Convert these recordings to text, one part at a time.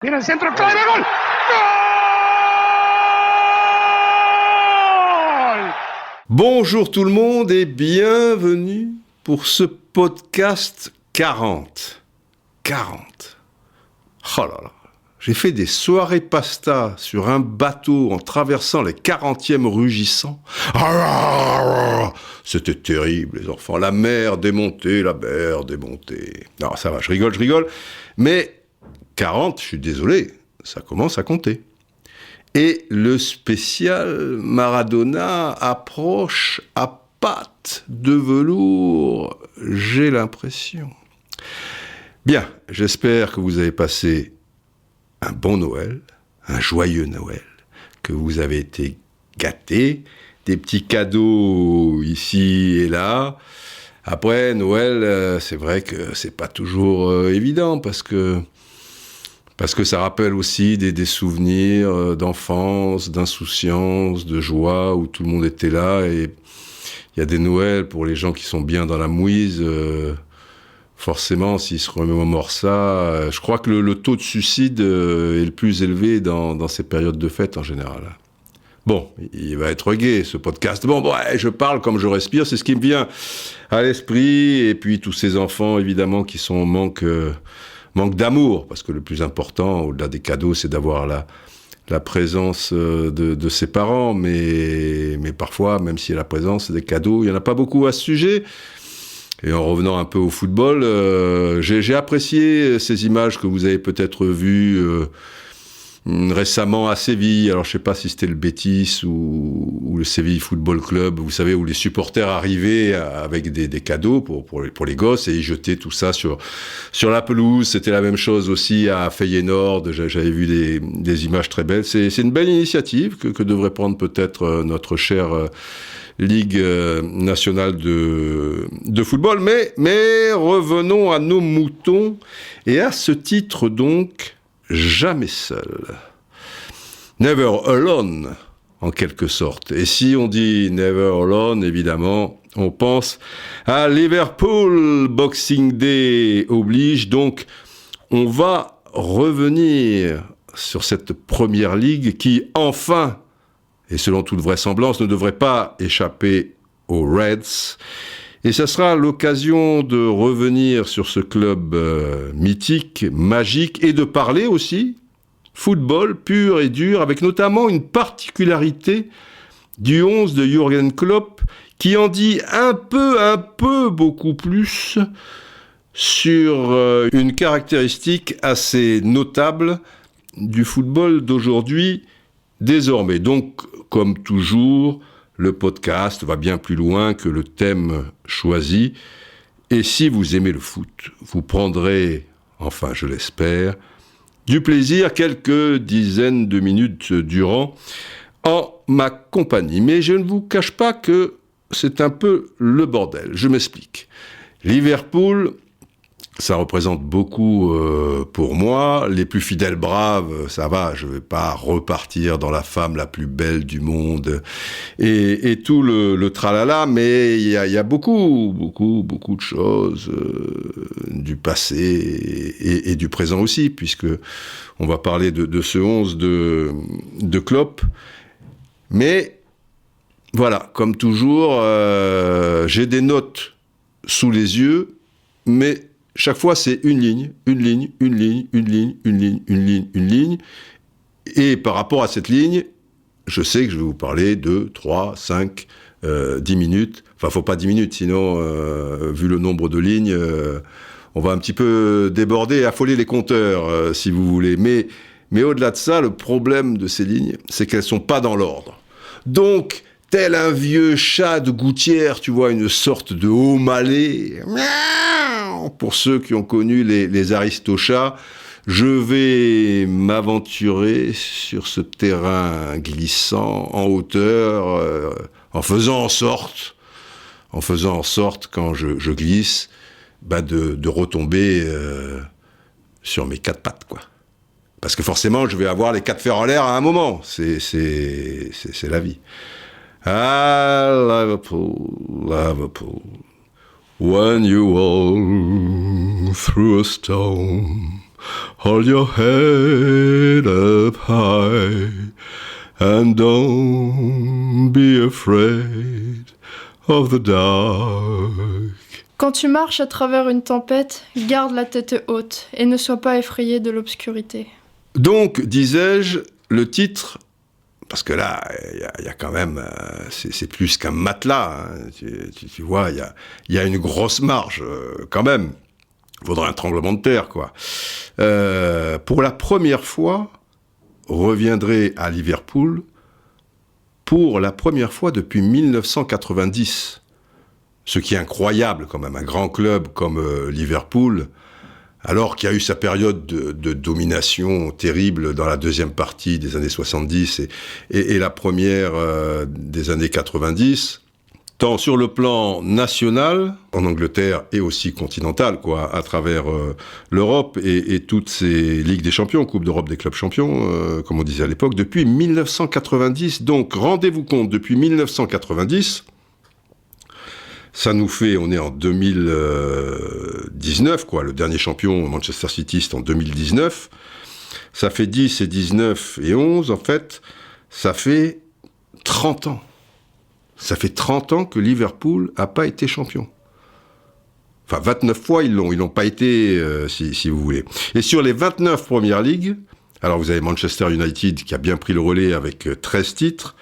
Tira el centro, clave, gol. ¡Gol! Bonjour tout le monde et bienvenue pour ce podcast 40. 40. Oh là là. J'ai fait des soirées pasta sur un bateau en traversant les 40e rugissants. C'était terrible, les enfants. La mer démontée, la mer démontée. Non, ça va, je rigole. Mais 40, je suis désolé, ça commence à compter. Et le spécial Maradona approche à pattes de velours, j'ai l'impression. Bien, j'espère que vous avez passé un bon Noël, un joyeux Noël, que vous avez été gâtés, des petits cadeaux ici et là. Après, Noël, c'est vrai que c'est pas toujours évident parce que ça rappelle aussi des souvenirs d'enfance, d'insouciance, de joie, où tout le monde était là. Et il y a des Noëls pour les gens qui sont bien dans la mouise. Forcément, s'ils se remémorent ça, je crois que le taux de suicide est le plus élevé dans ces périodes de fête en général. Bon, il va être gai ce podcast. Bon, ouais, je parle comme je respire, c'est ce qui me vient à l'esprit. Et puis tous ces enfants, évidemment, qui sont en manque d'amour, parce que le plus important, au-delà des cadeaux, c'est d'avoir la présence de ses parents. Mais parfois, même s'il y a la présence des cadeaux, il n'y en a pas beaucoup à ce sujet. Et en revenant un peu au football, j'ai apprécié ces images que vous avez peut-être vues récemment à Séville. Alors je sais pas si c'était le Betis ou le Séville Football Club, vous savez, où les supporters arrivaient avec des cadeaux pour les gosses et ils jetaient tout ça sur la pelouse. C'était la même chose aussi à Feyenoord. J'avais vu des images très belles. C'est une belle initiative que devrait prendre peut-être notre chère Ligue nationale de football. Mais revenons à nos moutons. Et à ce titre donc, jamais seul. Never alone, en quelque sorte. Et si on dit never alone, évidemment, on pense à Liverpool. Boxing Day oblige. Donc, on va revenir sur cette première ligue qui, enfin, et selon toute vraisemblance, ne devrait pas échapper aux Reds. Et ça sera l'occasion de revenir sur ce club mythique, magique, et de parler aussi football pur et dur, avec notamment une particularité du 11 de Jürgen Klopp, qui en dit un peu beaucoup plus sur une caractéristique assez notable du football d'aujourd'hui, désormais. Donc, comme toujours, le podcast va bien plus loin que le thème choisi. Et si vous aimez le foot, vous prendrez, enfin je l'espère, du plaisir quelques dizaines de minutes durant en ma compagnie. Mais je ne vous cache pas que c'est un peu le bordel. Je m'explique. Liverpool, ça représente beaucoup pour moi. Les plus fidèles braves, ça va, je vais pas repartir dans la femme la plus belle du monde et tout le tralala, mais il y a beaucoup de choses du passé et du présent aussi, puisque on va parler de ce 11 de Klopp. Mais voilà, comme toujours, j'ai des notes sous les yeux, mais chaque fois, c'est une ligne. Et par rapport à cette ligne, je sais que je vais vous parler de 3, 5, 10 minutes. Enfin, faut pas 10 minutes, sinon, vu le nombre de lignes, on va un petit peu déborder et affoler les compteurs, si vous voulez. Mais au-delà de ça, le problème de ces lignes, c'est qu'elles sont pas dans l'ordre. Donc, tel un vieux chat de gouttière, tu vois, une sorte de haut malais. Pour ceux qui ont connu les aristochats, je vais m'aventurer sur ce terrain glissant, en hauteur, en faisant en sorte, quand je glisse, de retomber sur mes 4 pattes, quoi. Parce que forcément, je vais avoir les 4 fers en l'air à un moment. C'est la vie. Ah, Liverpool, when you all threw a stone hold your head up high, and don't be afraid of the dark. Quand tu marches à travers une tempête, garde la tête haute et ne sois pas effrayé de l'obscurité. Donc, disais-je, le titre, parce que là, il y a quand même, c'est plus qu'un matelas, hein, tu vois, il y a une grosse marge, quand même. Il faudrait un tremblement de terre, quoi. Pour la première fois, reviendrait à Liverpool, pour la première fois depuis 1990. Ce qui est incroyable quand même, un grand club comme Liverpool, alors qu'il y a eu sa période de domination terrible dans la deuxième partie des années 70 et la première des années 90, tant sur le plan national, en Angleterre, et aussi continental, quoi, à travers l'Europe et toutes ces Ligues des Champions, Coupe d'Europe des clubs champions, comme on disait à l'époque, depuis 1990. Donc, rendez-vous compte, depuis 1990... Ça nous fait, on est en 2019, quoi. Le dernier champion, Manchester City, c'est en 2019. Ça fait 10 et 19 et 11, en fait. Ça fait 30 ans. Ça fait 30 ans que Liverpool n'a pas été champion. Enfin, 29 fois, ils l'ont pas été, si vous voulez. Et sur les 29 premières ligues, alors vous avez Manchester United qui a bien pris le relais avec 13 titres,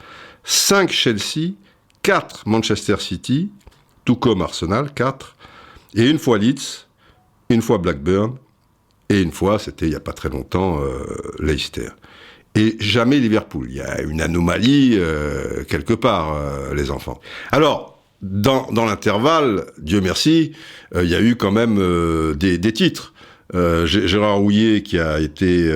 5 Chelsea, 4 Manchester City, tout comme Arsenal, 4, et une fois Leeds, une fois Blackburn, et une fois, c'était il n'y a pas très longtemps, Leicester. Et jamais Liverpool. Il y a une anomalie quelque part, les enfants. Alors, dans l'intervalle, Dieu merci, il y a eu quand même des titres. Gérard Houllier, qui a été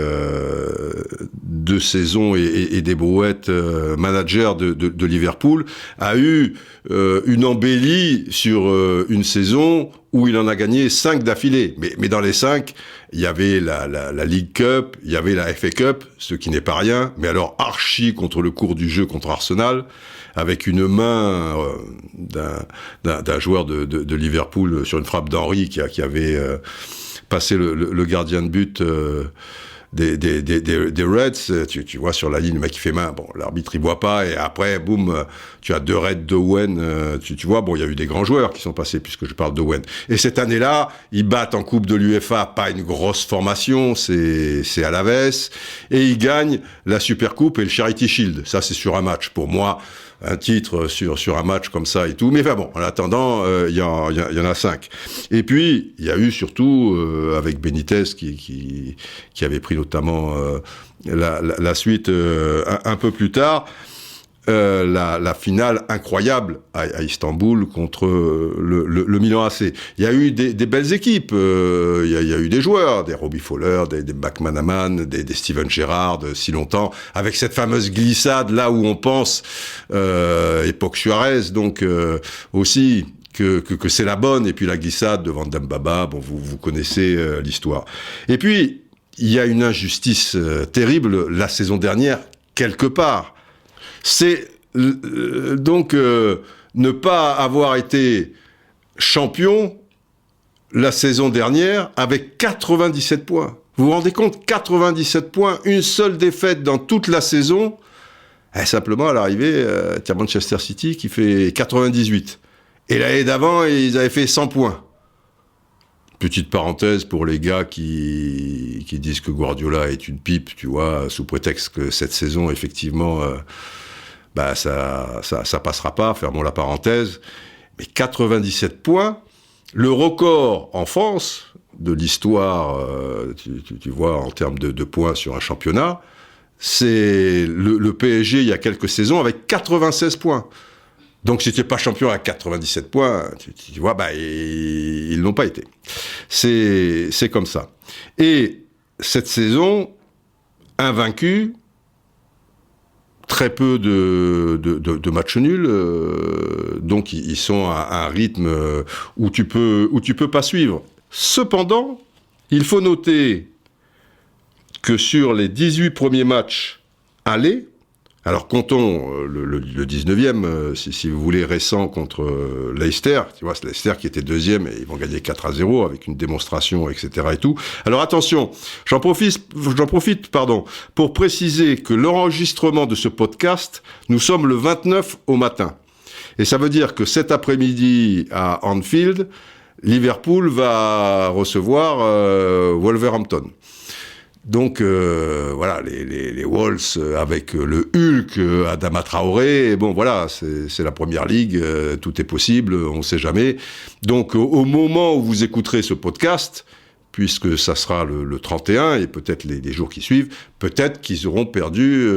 2 saisons et des brouettes manager de Liverpool, a eu une embellie sur une saison où il en a gagné 5 d'affilée. Mais dans les 5, il y avait la League Cup, il y avait la FA Cup, ce qui n'est pas rien, mais alors archi contre le cours du jeu contre Arsenal, avec une main d'un joueur de Liverpool sur une frappe d'Henry qui avait passer le gardien de but des Reds, tu vois sur la ligne, le mec qui fait main, bon, l'arbitre il voit pas, et après, boum, tu as 2 Reds d'Owen, tu vois, bon, il y a eu des grands joueurs qui sont passés, puisque je parle d'Owen. Et cette année-là, ils battent en Coupe de l'UEFA, pas une grosse formation, c'est à la veste, et ils gagnent la Supercoupe et le Charity Shield. Ça, c'est sur un match. Pour moi, un titre sur un match comme ça et tout. Mais enfin bon, en attendant, il y en a 5. Et puis, il y a eu surtout, avec Benitez, qui avait pris notamment la suite un peu plus tard, la finale incroyable à Istanbul contre le Milan AC. Il y a eu des belles équipes, il y a eu des joueurs, des Robbie Fowler, des McManaman, des Steven Gerrard, si longtemps, avec cette fameuse glissade là où on pense, époque Suarez, donc aussi que c'est la bonne, et puis la glissade devant Dembaba, bon, vous connaissez l'histoire. Et puis, il y a une injustice terrible la saison dernière, quelque part. C'est donc ne pas avoir été champion la saison dernière avec 97 points. Vous vous rendez compte, 97 points, une seule défaite dans toute la saison. Et simplement, à l'arrivée, il y a Manchester City qui fait 98. Et l'année d'avant, ils avaient fait 100 points. Petite parenthèse pour les gars qui disent que Guardiola est une pipe, tu vois, sous prétexte que cette saison, effectivement, ça passera pas, fermons la parenthèse. Mais 97 points, le record en France de l'histoire, tu vois, en termes de points sur un championnat, c'est le PSG il y a quelques saisons avec 96 points. Donc, si tu n'es pas champion à 97 points, tu vois, ils l'ont pas été. C'est comme ça. Et cette saison, invaincu, très peu de matchs nuls, donc ils sont à un rythme où tu peux pas suivre. Cependant, il faut noter que sur les 18 premiers matchs allés, Alors comptons le 19e, si vous voulez, récent contre Leicester. Tu vois, c'est Leicester qui était deuxième et ils vont gagner 4-0 avec une démonstration, etc. et tout. Alors attention, j'en profite, pour préciser que l'enregistrement de ce podcast, nous sommes le 29 au matin. Et ça veut dire que cet après-midi à Anfield, Liverpool va recevoir Wolverhampton. Donc voilà, les Wolves avec le Hulk, Adama Traoré, bon voilà, c'est la première ligue, tout est possible, on ne sait jamais. Donc au moment où vous écouterez ce podcast, puisque ça sera le 31 et peut-être les jours qui suivent, peut-être qu'ils auront perdu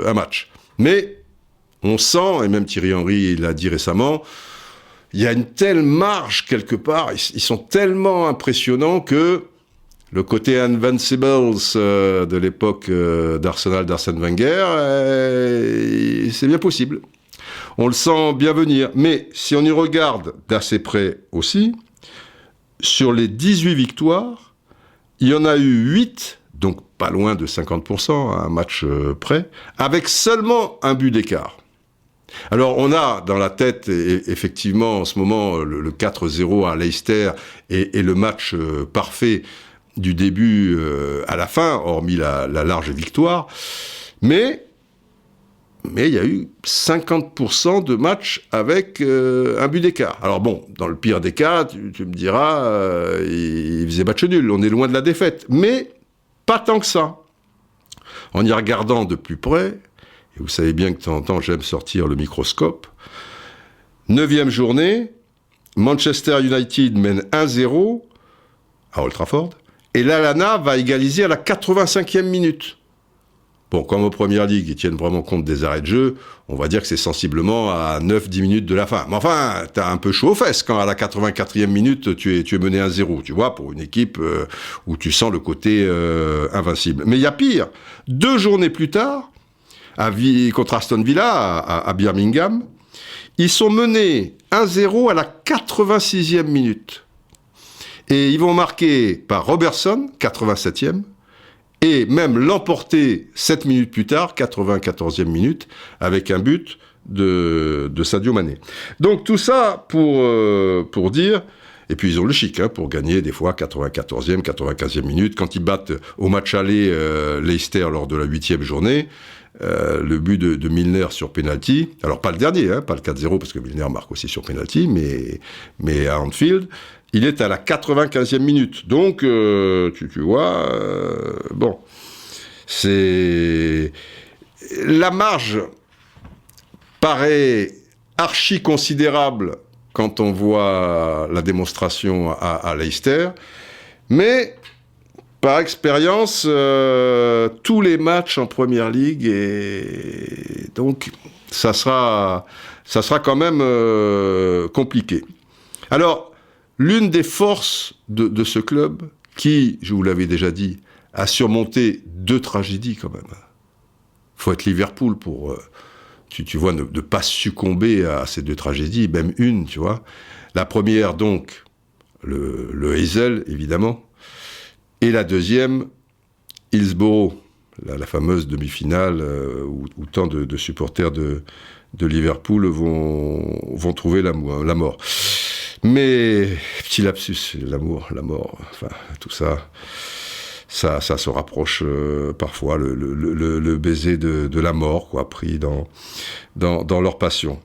un match. Mais on sent, et même Thierry Henry l'a dit récemment, il y a une telle marge quelque part, ils sont tellement impressionnants que le côté Invincibles de l'époque d'Arsenal d'Arsène Wenger, c'est bien possible. On le sent bien venir. Mais si on y regarde d'assez près aussi, sur les 18 victoires, il y en a eu 8, donc pas loin de 50%, à un match près, avec seulement un but d'écart. Alors on a dans la tête effectivement en ce moment le 4-0 à Leicester et le match parfait du début à la fin, hormis la large victoire, mais il y a eu 50% de matchs avec un but d'écart. Alors bon, dans le pire des cas, tu me diras, il faisait match nul, on est loin de la défaite, mais pas tant que ça. En y regardant de plus près, et vous savez bien que de temps en temps j'aime sortir le microscope, 9e journée, Manchester United mène 1-0 à Old Trafford, et Lallana va égaliser à la 85e minute. Bon, comme en Première Ligue, ils tiennent vraiment compte des arrêts de jeu, on va dire que c'est sensiblement à 9-10 minutes de la fin. Mais enfin, t'as un peu chaud aux fesses quand à la 84e minute, tu es mené 1-0, tu vois, pour une équipe où tu sens le côté invincible. Mais il y a pire. 2 journées plus tard, contre Aston Villa, à Birmingham, ils sont menés 1-0 à la 86e minute. Et ils vont marquer par Robertson, 87e, et même l'emporter 7 minutes plus tard, 94e minute, avec un but de Sadio Mané. Donc tout ça pour dire, et puis ils ont le chic, pour gagner des fois 94e, 95e minute, quand ils battent au match aller Leicester lors de la 8e journée, le but de Milner sur penalty, alors pas le dernier, pas le 4-0, parce que Milner marque aussi sur penalty, mais à Anfield, il est à la 95e minute. Donc, tu vois, bon, c'est... La marge paraît archi considérable quand on voit la démonstration à Leicester, mais par expérience, tous les matchs en Première Ligue, et donc ça sera quand même compliqué. Alors, l'une des forces de ce club, qui, je vous l'avais déjà dit, a surmonté 2 tragédies quand même. Faut être Liverpool pour, tu vois, ne pas succomber à ces 2 tragédies, même une, tu vois. La première, donc, le Hazel, évidemment. Et la deuxième, Hillsborough, la fameuse demi-finale où tant de supporters de Liverpool vont trouver la mort. Mais, petit lapsus, la mort, enfin, tout ça se rapproche parfois, le baiser de la mort, quoi, pris dans leur passion.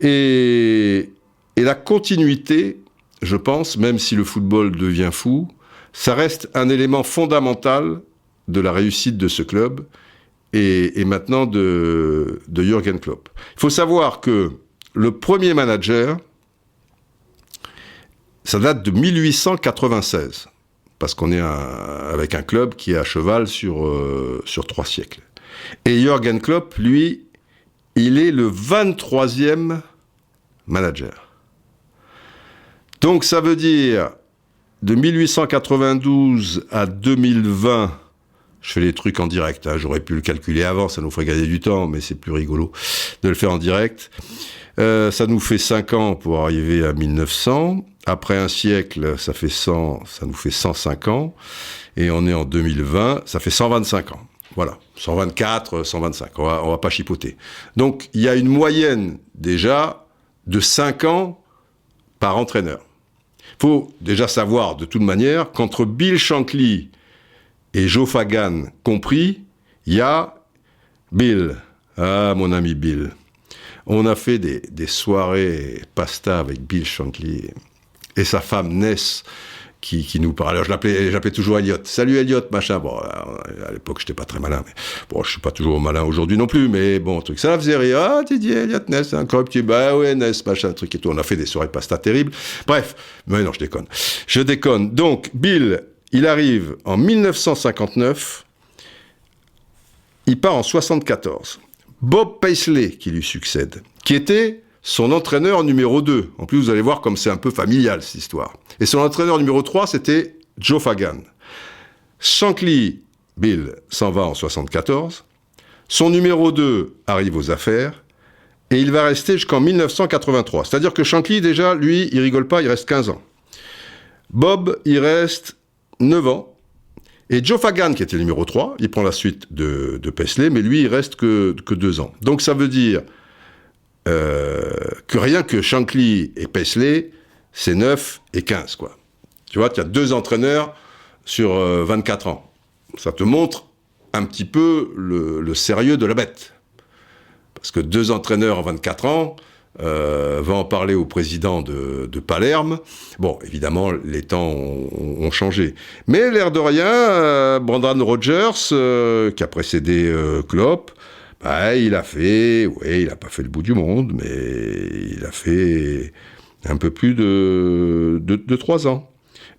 Et la continuité, je pense, même si le football devient fou, ça reste un élément fondamental de la réussite de ce club et maintenant de Jürgen Klopp. Il faut savoir que le premier manager, ça date de 1896, parce qu'on est avec un club qui est à cheval sur 3 siècles. Et Jürgen Klopp, lui, il est le 23e manager. Donc ça veut dire, de 1892 à 2020, Je fais les trucs en direct. Hein. J'aurais pu le calculer avant, ça nous ferait gagner du temps, mais c'est plus rigolo de le faire en direct. Ça nous fait 5 ans pour arriver à 1900. Après un siècle, ça nous fait 105 ans. Et on est en 2020, ça fait 125 ans. Voilà, 124, 125, on va pas chipoter. Donc, il y a une moyenne, déjà, de 5 ans par entraîneur. Il faut déjà savoir, de toute manière, qu'entre Bill Shankly et Joe Fagan compris, il y a Bill. Ah, mon ami Bill. On a fait des soirées pasta avec Bill Shankly et sa femme Ness, qui nous parlait. Alors, j'appelais toujours Elliot. Salut Elliot, machin. Bon, à l'époque, j'étais pas très malin, mais bon, je suis pas toujours malin aujourd'hui non plus, mais bon, truc. Ça la faisait rire. Ah, Didier, Elliot, Ness, encore un petit, bah ouais, Ness, machin, truc et tout. On a fait des soirées pasta terribles. Bref. Mais non, je déconne. Je déconne. Donc, Bill, il arrive en 1959. Il part en 74. Bob Paisley, qui lui succède, qui était son entraîneur numéro 2. En plus, vous allez voir comme c'est un peu familial, cette histoire. Et son entraîneur numéro 3, c'était Joe Fagan. Shankly, Bill, s'en va en 74. Son numéro 2 arrive aux affaires. Et il va rester jusqu'en 1983. C'est-à-dire que Shankly, déjà, lui, il rigole pas, il reste 15 ans. Bob, il reste 9 ans. Et Joe Fagan, qui était le numéro 3, il prend la suite de Paisley, mais lui, il reste que 2 ans. Donc ça veut dire que rien que Shankly et Paisley, c'est 9 et 15, quoi. Tu vois, tu as 2 entraîneurs sur 24 ans. Ça te montre un petit peu le sérieux de la bête. Parce que 2 entraîneurs en 24 ans, va en parler au président de Palerme. Bon, évidemment, les temps ont changé. Mais l'air de rien, Brendan Rodgers, qui a précédé Klopp, bah, il a pas fait le bout du monde, mais il a fait un peu plus de 3 ans.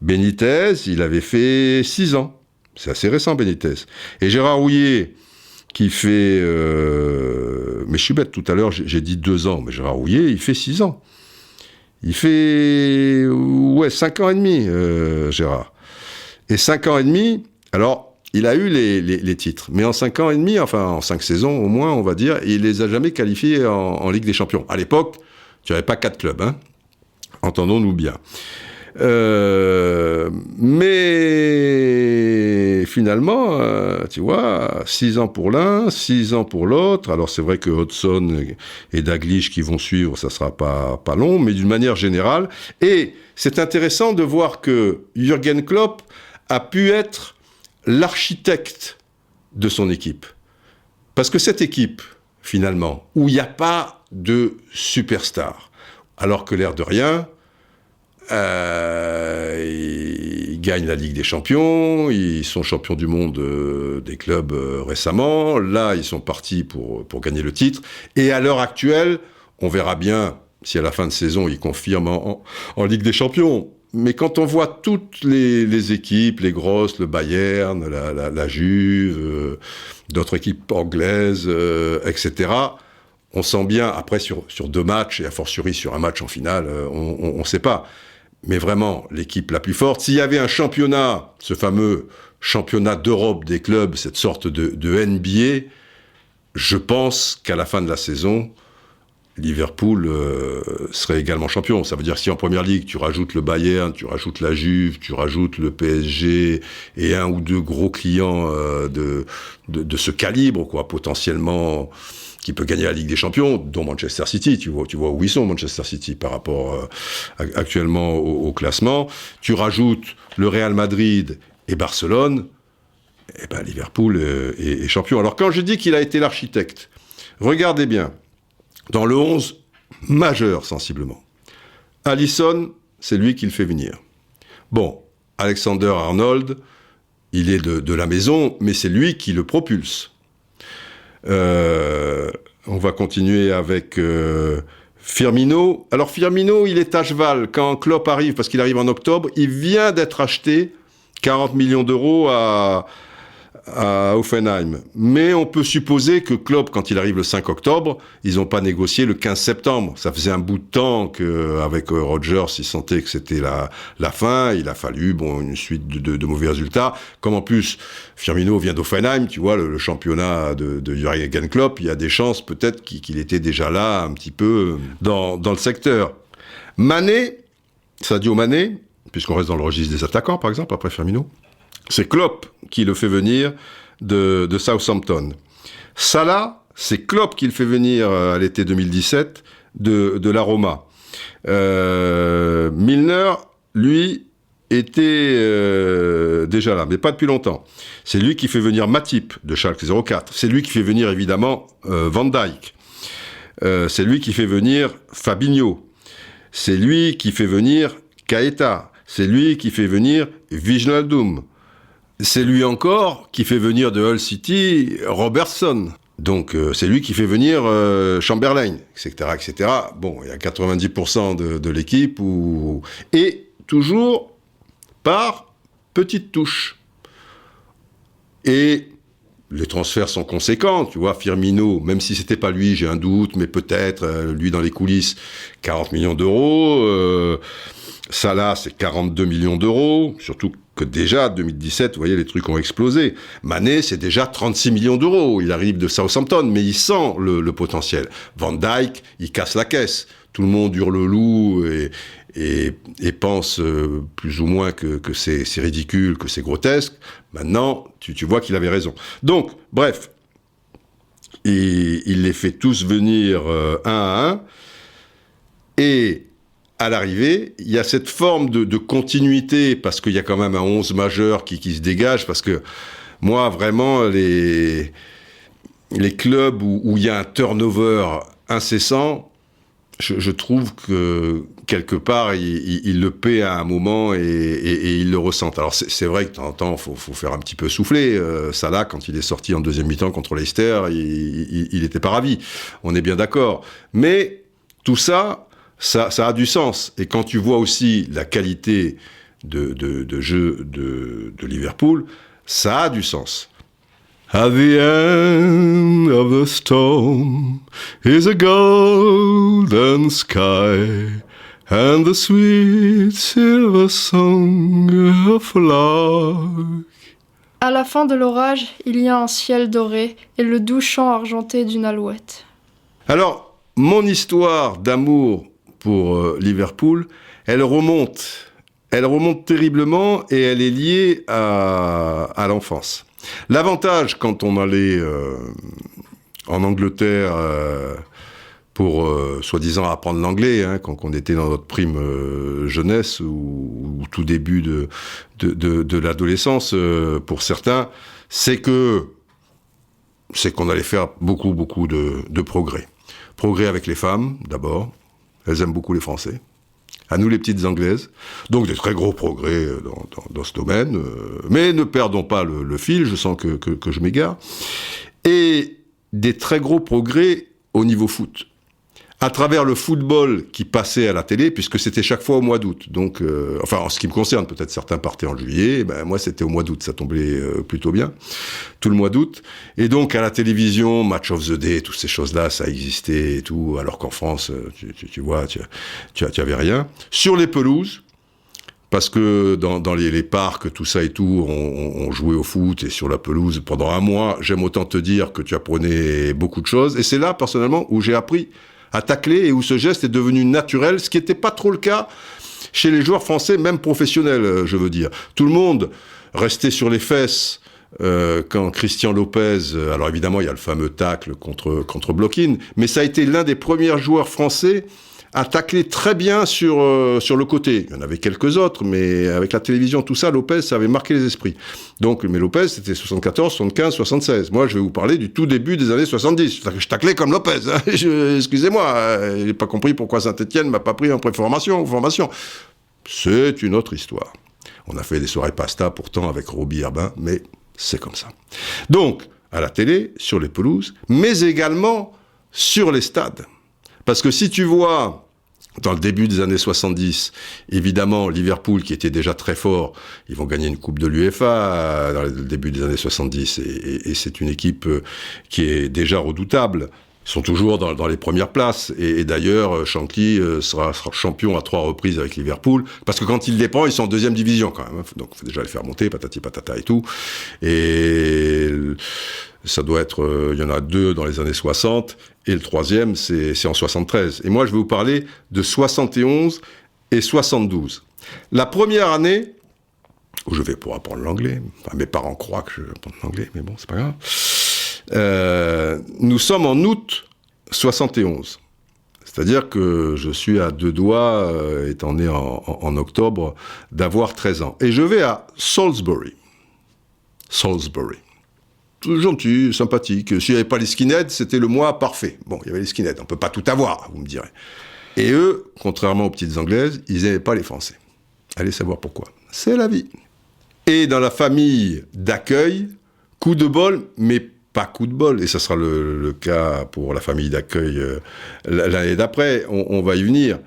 Benitez, il avait fait 6 ans. C'est assez récent, Benitez. Et Gérard Houllier, qui fait... mais je suis bête, tout à l'heure, j'ai dit 2 ans, mais Gérard Houllier, il fait 6 ans. Il fait... 5 ans et demi, Gérard. Et 5 ans et demi, alors, il a eu les titres. Mais en 5 ans et demi, enfin, en 5 saisons au moins, on va dire, il les a jamais qualifiés en Ligue des Champions. À l'époque, tu n'avais pas 4 clubs, hein. Entendons-nous bien. Mais finalement, tu vois, 6 ans pour l'un, 6 ans pour l'autre. Alors c'est vrai que Hodgson et Dalglish qui vont suivre, ça sera pas long, mais d'une manière générale. Et c'est intéressant de voir que Jürgen Klopp a pu être l'architecte de son équipe. Parce que cette équipe, finalement, où il n'y a pas de superstar, alors que l'air de rien, ils gagnent la Ligue des Champions, ils sont champions du monde des clubs récemment. Là, ils sont partis pour gagner le titre. Et à l'heure actuelle, on verra bien si à la fin de saison, ils confirment en Ligue des Champions. Mais quand on voit toutes les équipes, les grosses, le Bayern, la Juve, d'autres équipes anglaises, etc., on sent bien, après sur 2 matchs, et a fortiori sur un match en finale, on ne sait pas. Mais vraiment, l'équipe la plus forte, s'il y avait un championnat, ce fameux championnat d'Europe des clubs, cette sorte de NBA, je pense qu'à la fin de la saison, Liverpool serait également champion. Ça veut dire si en Première Ligue, tu rajoutes le Bayern, tu rajoutes la Juve, tu rajoutes le PSG et 1 ou 2 gros clients de ce calibre, quoi, potentiellement, qui peut gagner la Ligue des Champions, dont Manchester City. Tu vois où ils sont, Manchester City, par rapport actuellement au classement. Tu rajoutes le Real Madrid et Barcelone, et ben Liverpool est champion. Alors quand je dis qu'il a été l'architecte, regardez bien, dans le 11 majeur sensiblement, Alisson, c'est lui qui le fait venir. Bon, Alexander-Arnold, il est de la maison, mais c'est lui qui le propulse. On va continuer avec Firmino. Alors Firmino, il est à cheval. Quand Klopp arrive, parce qu'il arrive en octobre, il vient d'être acheté 40 millions d'euros à à Hoffenheim. Mais on peut supposer que Klopp, quand il arrive le 5 octobre, ils n'ont pas négocié le 15 septembre. Ça faisait un bout de temps qu'avec Rodgers, ils sentaient que c'était la fin. Il a fallu une suite de mauvais résultats. Comme en plus, Firmino vient d'Hoffenheim, tu vois, le championnat de Jürgen Klopp, il y a des chances peut-être qu'il était déjà là un petit peu dans le secteur. Mané, Sadio Mané, puisqu'on reste dans le registre des attaquants, par exemple, après Firmino, c'est Klopp qui le fait venir de Southampton. Salah, c'est Klopp qui le fait venir à l'été 2017 de la Roma. Milner, lui, était déjà là, mais pas depuis longtemps. C'est lui qui fait venir Matip de Schalke 04. C'est lui qui fait venir, évidemment, Van Dijk. C'est lui qui fait venir Fabinho. C'est lui qui fait venir Keita. C'est lui qui fait venir Wijnaldum. C'est lui encore qui fait venir de Hull City Robertson. Donc c'est lui qui fait venir Chamberlain, etc., etc. Bon, il y a 90% de l'équipe et toujours par petites touches. Et les transferts sont conséquents, tu vois, Firmino, même si c'était pas lui, j'ai un doute, mais peut-être, lui dans les coulisses, 40 millions d'euros, Salah, c'est 42 millions d'euros, surtout que déjà, 2017, vous voyez, les trucs ont explosé. Mané, c'est déjà 36 millions d'euros, il arrive de Southampton, mais il sent le potentiel. Van Dijk, il casse la caisse, tout le monde hurle le loup et pense plus ou moins que c'est ridicule, que c'est grotesque. Maintenant, tu vois qu'il avait raison. Donc, bref, il les fait tous venir un à un, et à l'arrivée, il y a cette forme de continuité, parce qu'il y a quand même un 11 majeur qui se dégage, parce que moi, vraiment, les clubs où il y a un turnover incessant, je trouve que quelque part, il le paie à un moment et il le ressentent. Alors c'est vrai que de temps en temps, faut faire un petit peu souffler. Salah, quand il est sorti en deuxième mi-temps contre Leicester, il était pas ravi. On est bien d'accord. Mais tout ça a du sens. Et quand tu vois aussi la qualité de jeu de Liverpool, ça a du sens. At the end of the storm is a golden sky and the sweet silver song of lark. À la fin de l'orage, il y a un ciel doré et le doux chant argenté d'une alouette. Alors, mon histoire d'amour pour Liverpool, elle remonte terriblement et elle est liée à l'enfance. L'avantage quand on allait en Angleterre pour soi-disant apprendre l'anglais, quand on était dans notre prime jeunesse ou tout début de l'adolescence pour certains, c'est qu'on allait faire beaucoup de progrès. Progrès avec les femmes d'abord, elles aiment beaucoup les Français. À nous les petites Anglaises. Donc des très gros progrès dans ce domaine. Mais ne perdons pas le fil, je sens que je m'égare. Et des très gros progrès au niveau foot. À travers le football qui passait à la télé, puisque c'était chaque fois au mois d'août. Donc, enfin, en ce qui me concerne, peut-être certains partaient en juillet, moi c'était au mois d'août, ça tombait plutôt bien, tout le mois d'août. Et donc à la télévision, Match of the Day, toutes ces choses-là, ça existait et tout, alors qu'en France, tu vois, tu avais rien. Sur les pelouses, parce que dans les parcs, tout ça et tout, on jouait au foot et sur la pelouse pendant un mois, j'aime autant te dire que tu apprenais beaucoup de choses. Et c'est là, personnellement, où j'ai appris à tacler et où ce geste est devenu naturel, ce qui n'était pas trop le cas chez les joueurs français, même professionnels, je veux dire. Tout le monde restait sur les fesses quand Christian Lopez, alors évidemment il y a le fameux tacle contre Blokhin, mais ça a été l'un des premiers joueurs français à tacler très bien sur le côté. Il y en avait quelques autres, mais avec la télévision, tout ça, Lopez, ça avait marqué les esprits. Donc, mais Lopez, c'était 74, 75, 76. Moi, je vais vous parler du tout début des années 70. Je taclais comme Lopez. Excusez-moi, j'ai pas compris pourquoi Saint-Etienne m'a pas pris en préformation ou formation. C'est une autre histoire. On a fait des soirées pasta, pourtant, avec Roby Herbin, mais c'est comme ça. Donc, à la télé, sur les pelouses, mais également sur les stades. Parce que si tu vois dans le début des années 70, évidemment, Liverpool, qui était déjà très fort, ils vont gagner une coupe de l'UEFA dans le début des années 70, et c'est une équipe qui est déjà redoutable. Ils sont toujours dans les premières places, et d'ailleurs, Shankly sera champion à 3 reprises avec Liverpool, parce que quand il les prend, ils sont en 2e division quand même, donc il faut déjà les faire monter, patati patata et tout, et ça doit être, il y en a 2 dans les années 60, et le 3e, c'est en 73. Et moi, je vais vous parler de 71 et 72. La première année, où je vais pour apprendre l'anglais, enfin, mes parents croient que je vais apprendre l'anglais, mais bon, c'est pas grave. Nous sommes en août 71. C'est-à-dire que je suis à 2 doigts, étant né en octobre, d'avoir 13 ans. Et je vais à Salisbury. Salisbury. Gentil, sympathique. S'il n'y avait pas les skinheads, c'était le mois parfait. Bon, il y avait les skinheads, on peut pas tout avoir, vous me direz. Et eux, contrairement aux petites anglaises, ils n'aimaient pas les Français. Allez savoir pourquoi. C'est la vie. Et dans la famille d'accueil, coup de bol, mais pas coup de bol. Et ça sera le cas pour la famille d'accueil l'année d'après, on va y venir.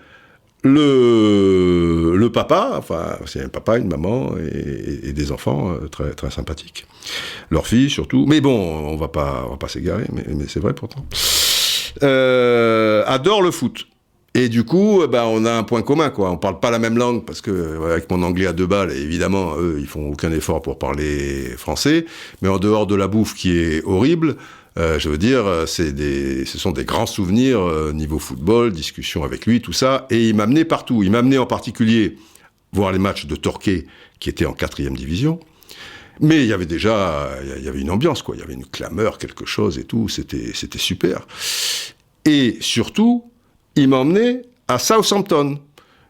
Le papa, enfin, c'est un papa, une maman et des enfants très, très sympathiques. Leur fille, surtout. Mais bon, on va pas s'égarer, mais c'est vrai pourtant. Adore le foot. Et du coup, on a un point commun, quoi. On parle pas la même langue, parce que, avec mon anglais à 2 balles, évidemment, eux, ils font aucun effort pour parler français. Mais en dehors de la bouffe qui est horrible, je veux dire, ce sont des grands souvenirs niveau football, discussion avec lui, tout ça. Et il m'a amené partout. Il m'a amené en particulier voir les matchs de Torquay, qui étaient en 4e division. Mais il y avait une ambiance, quoi. Il y avait une clameur, quelque chose et tout. C'était super. Et surtout, il m'a emmené à Southampton.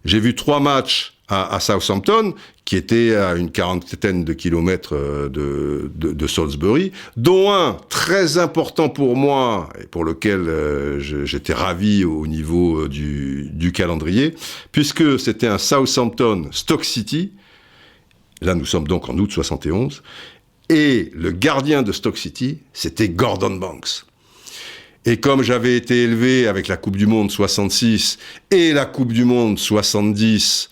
J'ai vu 3 matchs à Southampton, qui étaient à une 40aine de kilomètres de Salisbury, dont un très important pour moi, et pour lequel j'étais ravi au niveau du calendrier, puisque c'était un Southampton-Stoke City. Là, nous sommes donc en août 71. Et le gardien de Stoke City, c'était Gordon Banks. Et comme j'avais été élevé avec la Coupe du Monde 66 et la Coupe du Monde 70,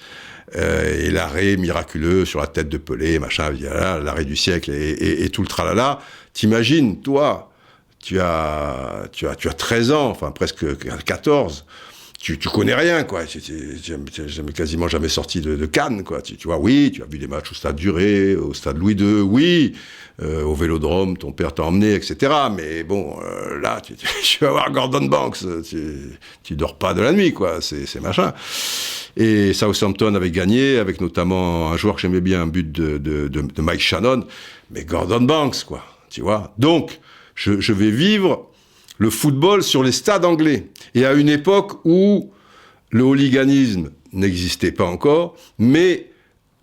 et l'arrêt miraculeux sur la tête de Pelé, machin, l'arrêt du siècle et tout le tralala, t'imagines, toi, tu as 13 ans, enfin presque 14, tu connais rien, quoi. J'ai quasiment jamais sorti de Cannes, quoi. Tu vois, oui, tu as vu des matchs au stade Duré, au stade Louis II, oui, au Vélodrome, ton père t'a emmené, etc. Mais bon, là, tu vas voir Gordon Banks, tu dors pas de la nuit, quoi. C'est machin. Et Southampton avait gagné, avec notamment un joueur que j'aimais bien, un but de Mike Shannon, mais Gordon Banks, quoi. Tu vois. Donc, je vais vivre le football sur les stades anglais. Et à une époque où le hooliganisme n'existait pas encore, mais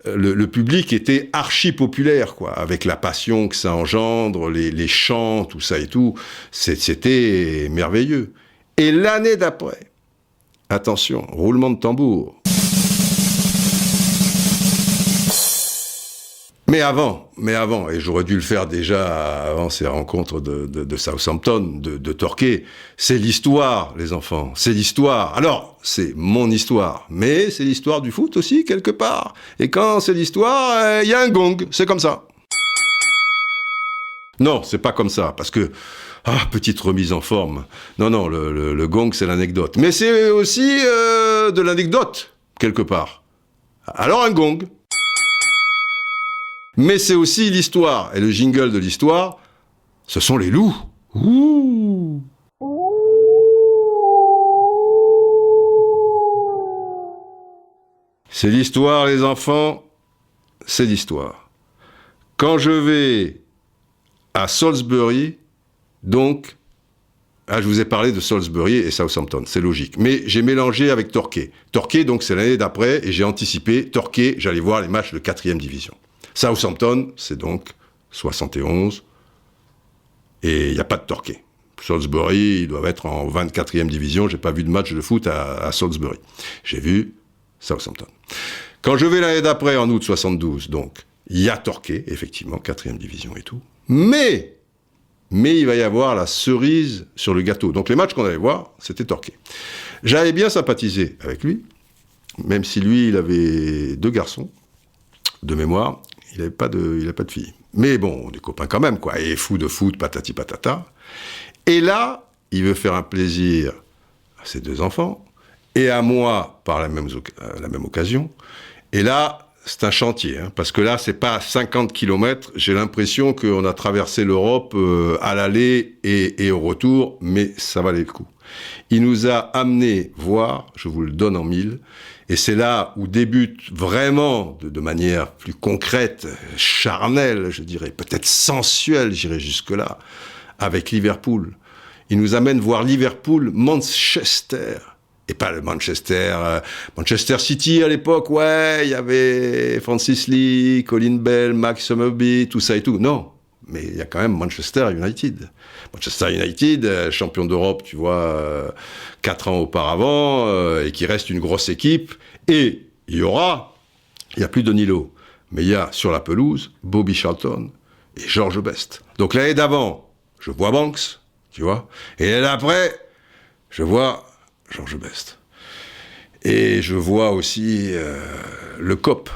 le public était archi populaire, quoi, avec la passion que ça engendre, les chants, tout ça et tout. C'était merveilleux. Et l'année d'après, attention, roulement de tambour. Mais avant, et j'aurais dû le faire déjà avant ces rencontres de Southampton, de Torquay, c'est l'histoire, les enfants, c'est l'histoire. Alors, c'est mon histoire, mais c'est l'histoire du foot aussi, quelque part. Et quand c'est l'histoire, il y a un gong, c'est comme ça. Non, c'est pas comme ça, parce que, petite remise en forme. Non, le gong, c'est l'anecdote. Mais c'est aussi de l'anecdote, quelque part. Alors un gong. Mais c'est aussi l'histoire. Et le jingle de l'histoire, ce sont les loups. Ouh. C'est l'histoire, les enfants. C'est l'histoire. Quand je vais à Salisbury, donc, je vous ai parlé de Salisbury et Southampton, c'est logique. Mais j'ai mélangé avec Torquay. Torquay, donc, c'est l'année d'après, et j'ai anticipé. Torquay, j'allais voir les matchs de 4e division. Southampton, c'est donc 71, et il n'y a pas de Torquay. Salisbury, ils doivent être en 24e division, j'ai pas vu de match de foot à Salisbury. J'ai vu Southampton. Quand je vais l'année d'après, en août 72, donc, il y a Torquay, effectivement, 4e division et tout. Mais il va y avoir la cerise sur le gâteau. Donc les matchs qu'on allait voir, c'était Torquay. J'avais bien sympathisé avec lui, même si lui, il avait 2 garçons, de mémoire, il n'avait pas de fille. Mais bon, des copains quand même, quoi. Et fou de foot, patati patata. Et là, il veut faire un plaisir à ses 2 enfants, et à moi, par la même occasion. Et là, c'est un chantier, hein, parce que là, c'est pas 50 kilomètres. J'ai l'impression qu'on a traversé l'Europe à l'aller et au retour, mais ça valait le coup. Il nous a amené voir, je vous le donne en 1000, et c'est là où débute vraiment, de manière plus concrète, charnelle, je dirais, peut-être sensuelle, j'irai jusque-là, avec Liverpool. Il nous amène voir Liverpool-Manchester. Et pas le Manchester City à l'époque, ouais, il y avait Francis Lee, Colin Bell, Max Summerby, tout ça et tout. Non, mais il y a quand même Manchester United. Manchester United, champion d'Europe, tu vois, 4 ans auparavant, et qui reste une grosse équipe. Et il y a plus de Danilo, mais il y a sur la pelouse Bobby Charlton et George Best. Donc l'année d'avant, je vois Banks, tu vois, et l'année d'après, je vois George Best. Et je vois aussi le COP.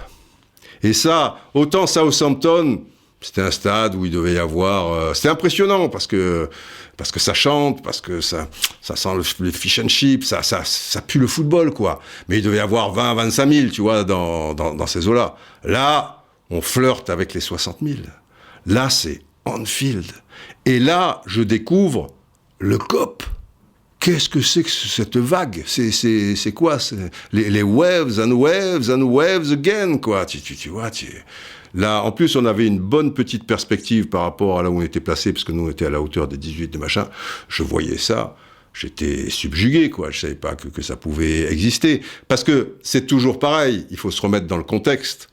Et ça, autant Southampton, c'était un stade où il devait y avoir... c'était impressionnant parce que ça chante, parce que ça sent le fish and chips, ça pue le football, quoi. Mais il devait y avoir 20 25 000, tu vois, dans ces eaux-là. Là, on flirte avec les 60 000. Là, c'est Anfield. Et là, je découvre le COP. Qu'est-ce que c'est que cette vague ? C'est quoi ? Les waves and waves and waves again, quoi. Tu vois, là, en plus, on avait une bonne petite perspective par rapport à là où on était placé, parce que nous, on était à la hauteur des 18, de machin. Je voyais ça, j'étais subjugué, quoi. Je savais pas que ça pouvait exister. Parce que c'est toujours pareil, il faut se remettre dans le contexte.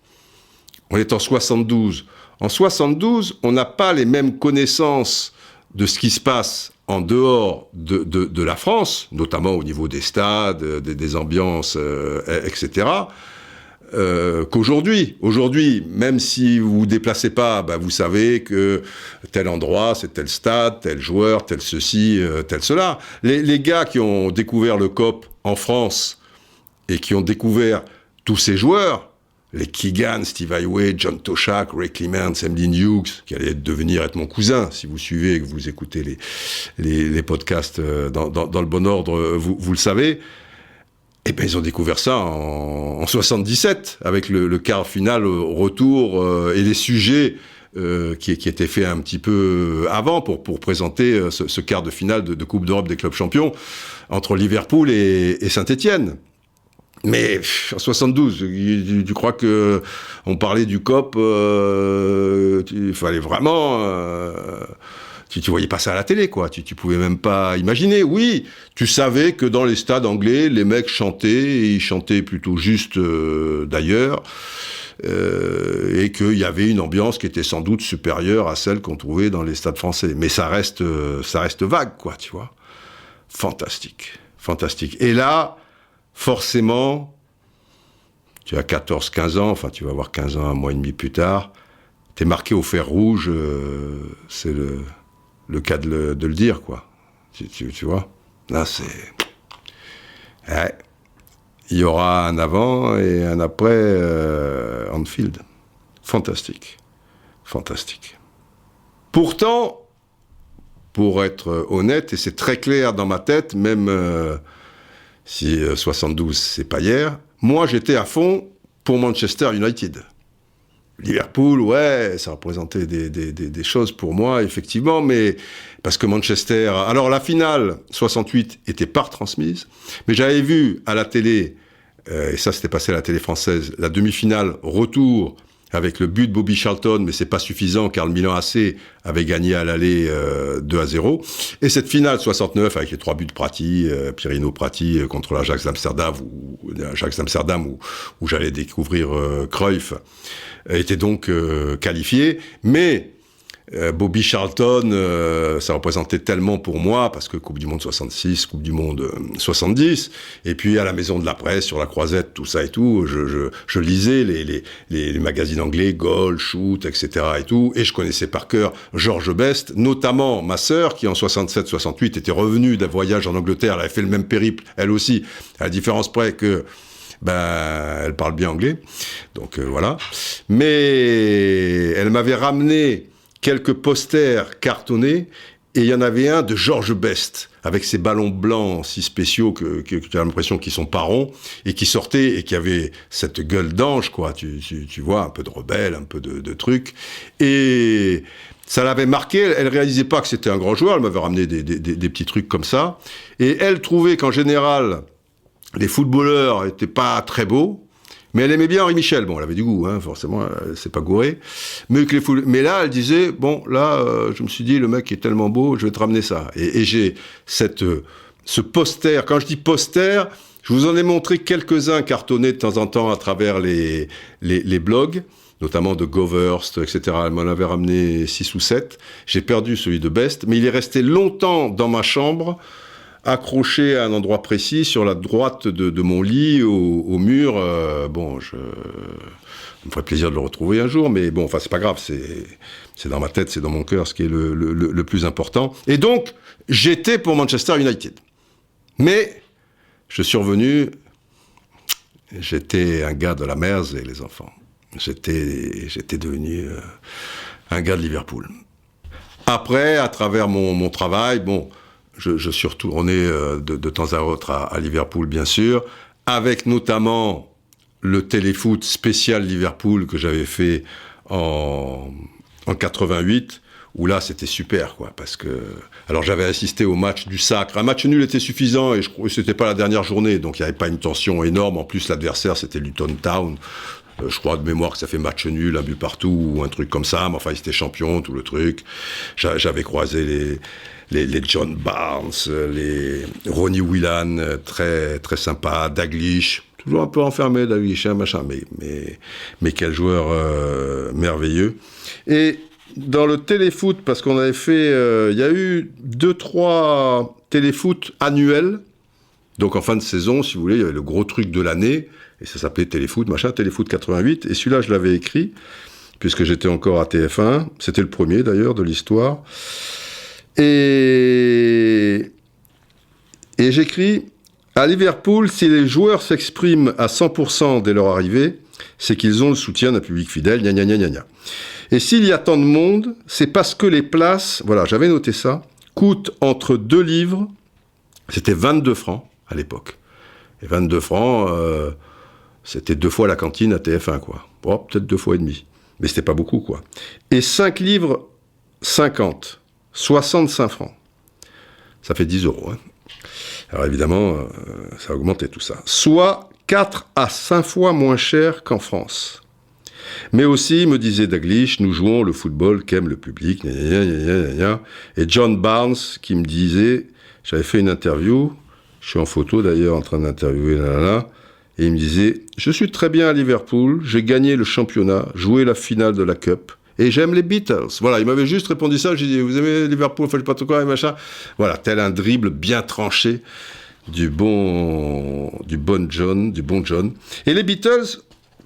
On est en 72. En 72, on n'a pas les mêmes connaissances de ce qui se passe en dehors de la France, notamment au niveau des stades, des ambiances, etc., qu'aujourd'hui. Aujourd'hui, même si vous vous déplacez pas, bah, vous savez que tel endroit, c'est tel stade, tel joueur, tel ceci, tel cela. Les gars qui ont découvert le COP en France et qui ont découvert tous ces joueurs, les Keegan, Steve Highway, John Toshak, Ray Clements, Emlyn Hughes, qui allait devenir être mon cousin, si vous suivez et que vous écoutez les podcasts dans le bon ordre, vous le savez. Eh ben, ils ont découvert ça en 77, avec le quart final au retour, et les sujets qui étaient faits un petit peu avant pour présenter ce quart de finale de Coupe d'Europe des clubs champions entre Liverpool et Saint-Étienne. Mais en 72, tu crois que on parlait du COP, il fallait vraiment... tu voyais pas ça à la télé, quoi. Tu pouvais même pas imaginer. Oui, tu savais que dans les stades anglais, les mecs chantaient, et ils chantaient plutôt juste d'ailleurs, et qu'il y avait une ambiance qui était sans doute supérieure à celle qu'on trouvait dans les stades français. Mais ça reste vague, quoi, tu vois. Fantastique. Et là... forcément, tu as 14-15 ans, enfin tu vas avoir 15 ans, un mois et demi plus tard, t'es marqué au fer rouge, c'est le cas de le dire, quoi. Tu vois ? Là, c'est... Ouais. Il y aura un avant et un après Anfield. Fantastique. Pourtant, pour être honnête, et c'est très clair dans ma tête, même... si 72, c'est pas hier, moi, j'étais à fond pour Manchester United. Liverpool, ouais, ça représentait des choses pour moi, effectivement, mais parce que Manchester... Alors, la finale 68 était pas retransmise, mais j'avais vu à la télé, et ça, c'était passé à la télé française, la demi-finale retour avec le but de Bobby Charlton, mais c'est pas suffisant car le Milan AC avait gagné à l'aller 2-0. Et cette finale 69 avec les 3 buts de Prati, Pirino Prati contre l'Ajax d'Amsterdam, où j'allais découvrir Cruyff, était donc qualifiée. Mais Bobby Charlton, ça représentait tellement pour moi, parce que Coupe du Monde 66, Coupe du Monde 70, et puis à la Maison de la Presse, sur la Croisette, tout ça et tout, je lisais les magazines anglais, Goal, Shoot, etc. et tout, et je connaissais par cœur George Best, notamment ma sœur, qui en 67-68 était revenue d'un voyage en Angleterre, elle avait fait le même périple, elle aussi, à la différence près que elle parle bien anglais, donc voilà. Mais elle m'avait ramené quelques posters cartonnés, et il y en avait un de George Best, avec ses ballons blancs si spéciaux que tu as l'impression qu'ils sont pas ronds, et qui sortaient, et qui avait cette gueule d'ange, quoi, tu vois, un peu de rebelle, un peu de truc, et ça l'avait marqué. Elle réalisait pas que c'était un grand joueur, elle m'avait ramené des petits trucs comme ça, et elle trouvait qu'en général, les footballeurs étaient pas très beaux, mais elle aimait bien Henri Michel. Bon, elle avait du goût, hein, forcément, elle s'est pas gourée. Mais là, elle disait, bon, là, je me suis dit, le mec est tellement beau, je vais te ramener ça. Et j'ai ce poster. Quand je dis poster, je vous en ai montré quelques-uns cartonnés de temps en temps à travers les blogs, notamment de Govhurst, etc. Elle m'en avait ramené 6 ou 7. J'ai perdu celui de Best, mais il est resté longtemps dans ma chambre, accroché à un endroit précis, sur la droite de mon lit, au mur. Bon, ça me ferait plaisir de le retrouver un jour, mais bon, enfin, c'est pas grave, c'est dans ma tête, c'est dans mon cœur, ce qui est le plus important. Et donc, j'étais pour Manchester United. Mais, je suis revenu, j'étais un gars de la Mersey, les enfants. J'étais devenu un gars de Liverpool. Après, à travers mon travail, bon, je suis retourné de temps à autre à Liverpool, bien sûr, avec notamment le téléfoot spécial Liverpool que j'avais fait en 88, où là, c'était super, quoi, parce que... Alors, j'avais assisté au match du Sacre. Un match nul était suffisant, et c'était pas la dernière journée, donc il n'y avait pas une tension énorme. En plus, l'adversaire, c'était Luton Town. Je crois de mémoire que ça fait match nul, un but partout, ou un truc comme ça, mais enfin, ils étaient champions, tout le truc. J'avais croisé les John Barnes, les Ronnie Whelan, très, très sympa, Dalglish, toujours un peu enfermé, Dalglish, machin, mais quel joueur merveilleux. Et dans le téléfoot, parce qu'on avait fait, il y a eu 2-3 téléfoot annuels, donc en fin de saison, si vous voulez, il y avait le gros truc de l'année, et ça s'appelait Téléfoot, machin, Téléfoot 88, et celui-là, je l'avais écrit, puisque j'étais encore à TF1, c'était le premier d'ailleurs de l'histoire, et j'écris, à Liverpool, si les joueurs s'expriment à 100% dès leur arrivée, c'est qu'ils ont le soutien d'un public fidèle, gna gna gna gna gna. Et s'il y a tant de monde, c'est parce que les places, voilà, j'avais noté ça, coûtent entre 2 livres, c'était 22 francs à l'époque, et 22 francs... c'était 2 fois la cantine à TF1, quoi. Bon, peut-être 2 fois et demi. Mais c'était pas beaucoup, quoi. Et 5 livres 50. 65 francs. Ça fait 10 euros, hein. Alors évidemment, ça a augmenté tout ça. Soit 4 à 5 fois moins cher qu'en France. Mais aussi, me disait Dalglish, nous jouons le football qu'aime le public, gna gna gna gna gna. Et John Barnes, qui me disait, j'avais fait une interview, je suis en photo d'ailleurs en train d'interviewer là. Et il me disait, je suis très bien à Liverpool, j'ai gagné le championnat, joué la finale de la Cup, et j'aime les Beatles. Voilà, il m'avait juste répondu ça, j'ai dit, vous aimez Liverpool, faites pas tout quoi, et machin. Voilà, tel un dribble bien tranché du bon John. Et les Beatles,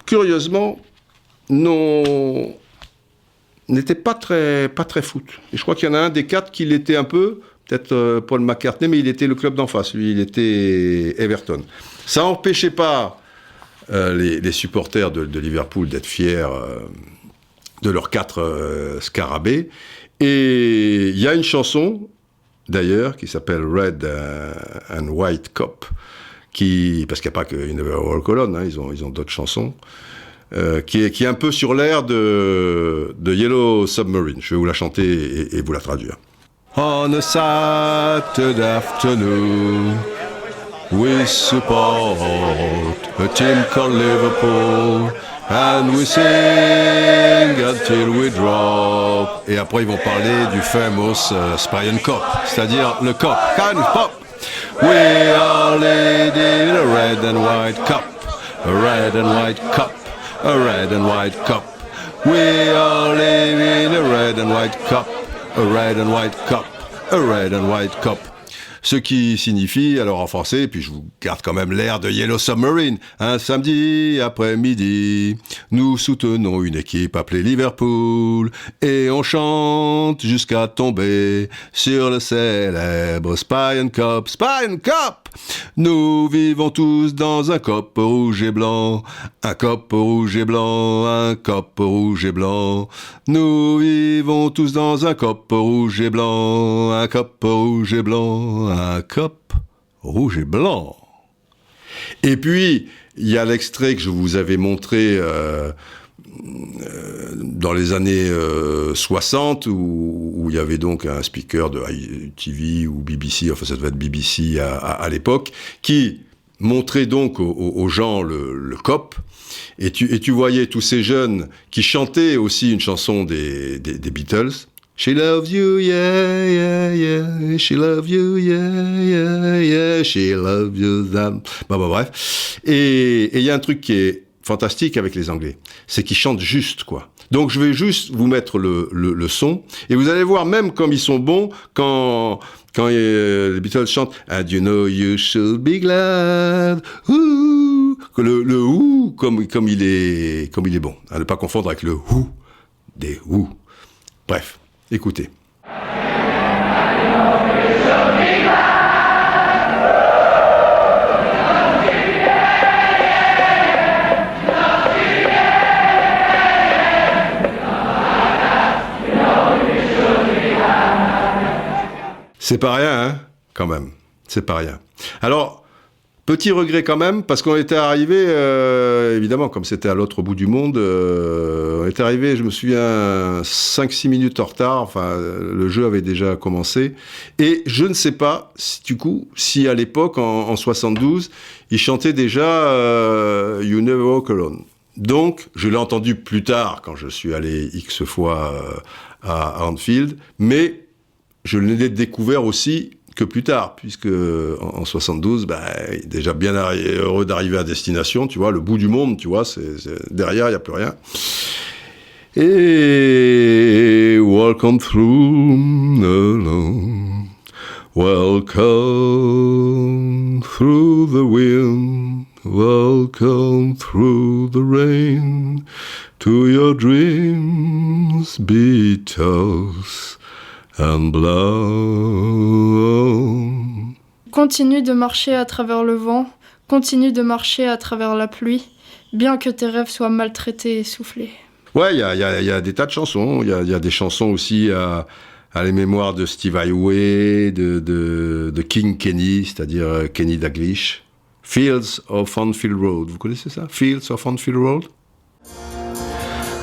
curieusement, n'étaient pas très foot. Et je crois qu'il y en a un des 4 qui l'était un peu, peut-être Paul McCartney, mais il était le club d'en face, lui, il était Everton. Ça n'empêchait pas les supporters de Liverpool d'être fiers de leurs 4 scarabées. Et il y a une chanson, d'ailleurs, qui s'appelle Red and White Cup, parce qu'il n'y a pas qu'une Walk Alone, hein, ils ont d'autres chansons, qui est un peu sur l'air de Yellow Submarine. Je vais vous la chanter et vous la traduire. On a Saturday afternoon, we support a team called Liverpool, and we sing until we drop. Et après, ils vont parler du famous Spion Cup, c'est-à-dire le Cup. Kind of pop. We are leading a red and white cup, a red and white cup, a red and white cup. We all live in a red and white cup, a red and white cup, a red and white cup. Ce qui signifie, alors en français, puis je vous garde quand même l'air de Yellow Submarine, un samedi après-midi, nous soutenons une équipe appelée Liverpool, et on chante jusqu'à tomber sur le célèbre Spion Cup. Spion Cup! Nous vivons tous dans un cop rouge et blanc, un cop rouge et blanc, un cop rouge et blanc. Nous vivons tous dans un cop rouge et blanc, un cop rouge et blanc, un cop rouge et blanc. Et puis, il y a l'extrait que je vous avais montré dans les années 60, où il y avait donc un speaker de ITV ou BBC, enfin ça devait être BBC à l'époque, qui montrait donc aux gens le cop, et tu voyais tous ces jeunes qui chantaient aussi une chanson des Beatles. She loves you, yeah, yeah, yeah. She loves you, yeah, yeah, yeah. She loves you, that. Bref. Et il y a un truc qui est fantastique avec les Anglais, c'est qu'ils chantent juste, quoi. Donc je vais juste vous mettre le son, et vous allez voir même comme ils sont bons quand les Beatles chantent And you know you should be glad. Ouh, que le ouh comme il est bon. À ne pas confondre avec le ouh des ouh. Bref. Écoutez. C'est pas rien, hein, quand même. C'est pas rien. Alors, petit regret quand même, parce qu'on était arrivé, évidemment, comme c'était à l'autre bout du monde, on était arrivé, je me souviens, 5-6 minutes en retard, enfin, le jeu avait déjà commencé, et je ne sais pas, si à l'époque, en 72, ils chantaient déjà You Never Walk Alone. Donc, je l'ai entendu plus tard, quand je suis allé X fois à Anfield, mais je l'ai découvert aussi que plus tard, puisque en 72, déjà bien heureux d'arriver à destination, tu vois, le bout du monde, tu vois, c'est derrière, il n'y a plus rien. Et welcome through alone, welcome through the wind, welcome through the rain, to your dreams, Beatles. And blow. Continue de marcher à travers le vent, continue de marcher à travers la pluie, bien que tes rêves soient maltraités et soufflés. Ouais, il y a des tas de chansons. Il y a des chansons aussi à les mémoires de Steve Highway, de King Kenny, c'est-à-dire Kenny Dalglish. Fields of Anfield Road, vous connaissez ça? Fields of Anfield Road?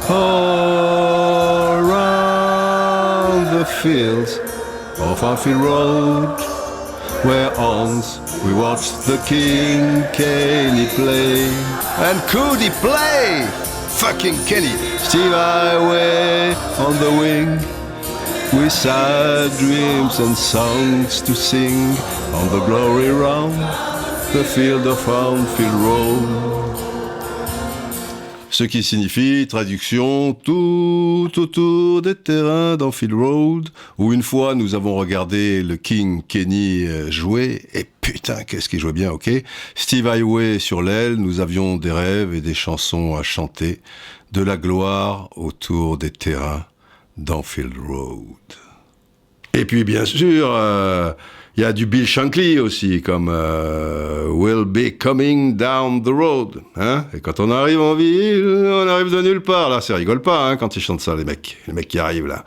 All around the fields of Anfield Road, where once we watched the King Kenny play. And could he play? Fucking Kenny! Steve Highway on the wing, with sad dreams and songs to sing on the glory round the field of Anfield Road. Ce qui signifie, traduction, tout autour des terrains d'Anfield Road, où une fois nous avons regardé le King Kenny jouer, et putain, qu'est-ce qu'il jouait bien, ok? Steve Highway sur l'aile, nous avions des rêves et des chansons à chanter, de la gloire autour des terrains d'Anfield Road. Et puis bien sûr, il y a du Bill Shankly aussi, comme We'll be coming down the road. Hein? Et quand on arrive en ville, on arrive de nulle part. Là, ça rigole pas hein, quand ils chantent ça, les mecs qui arrivent là.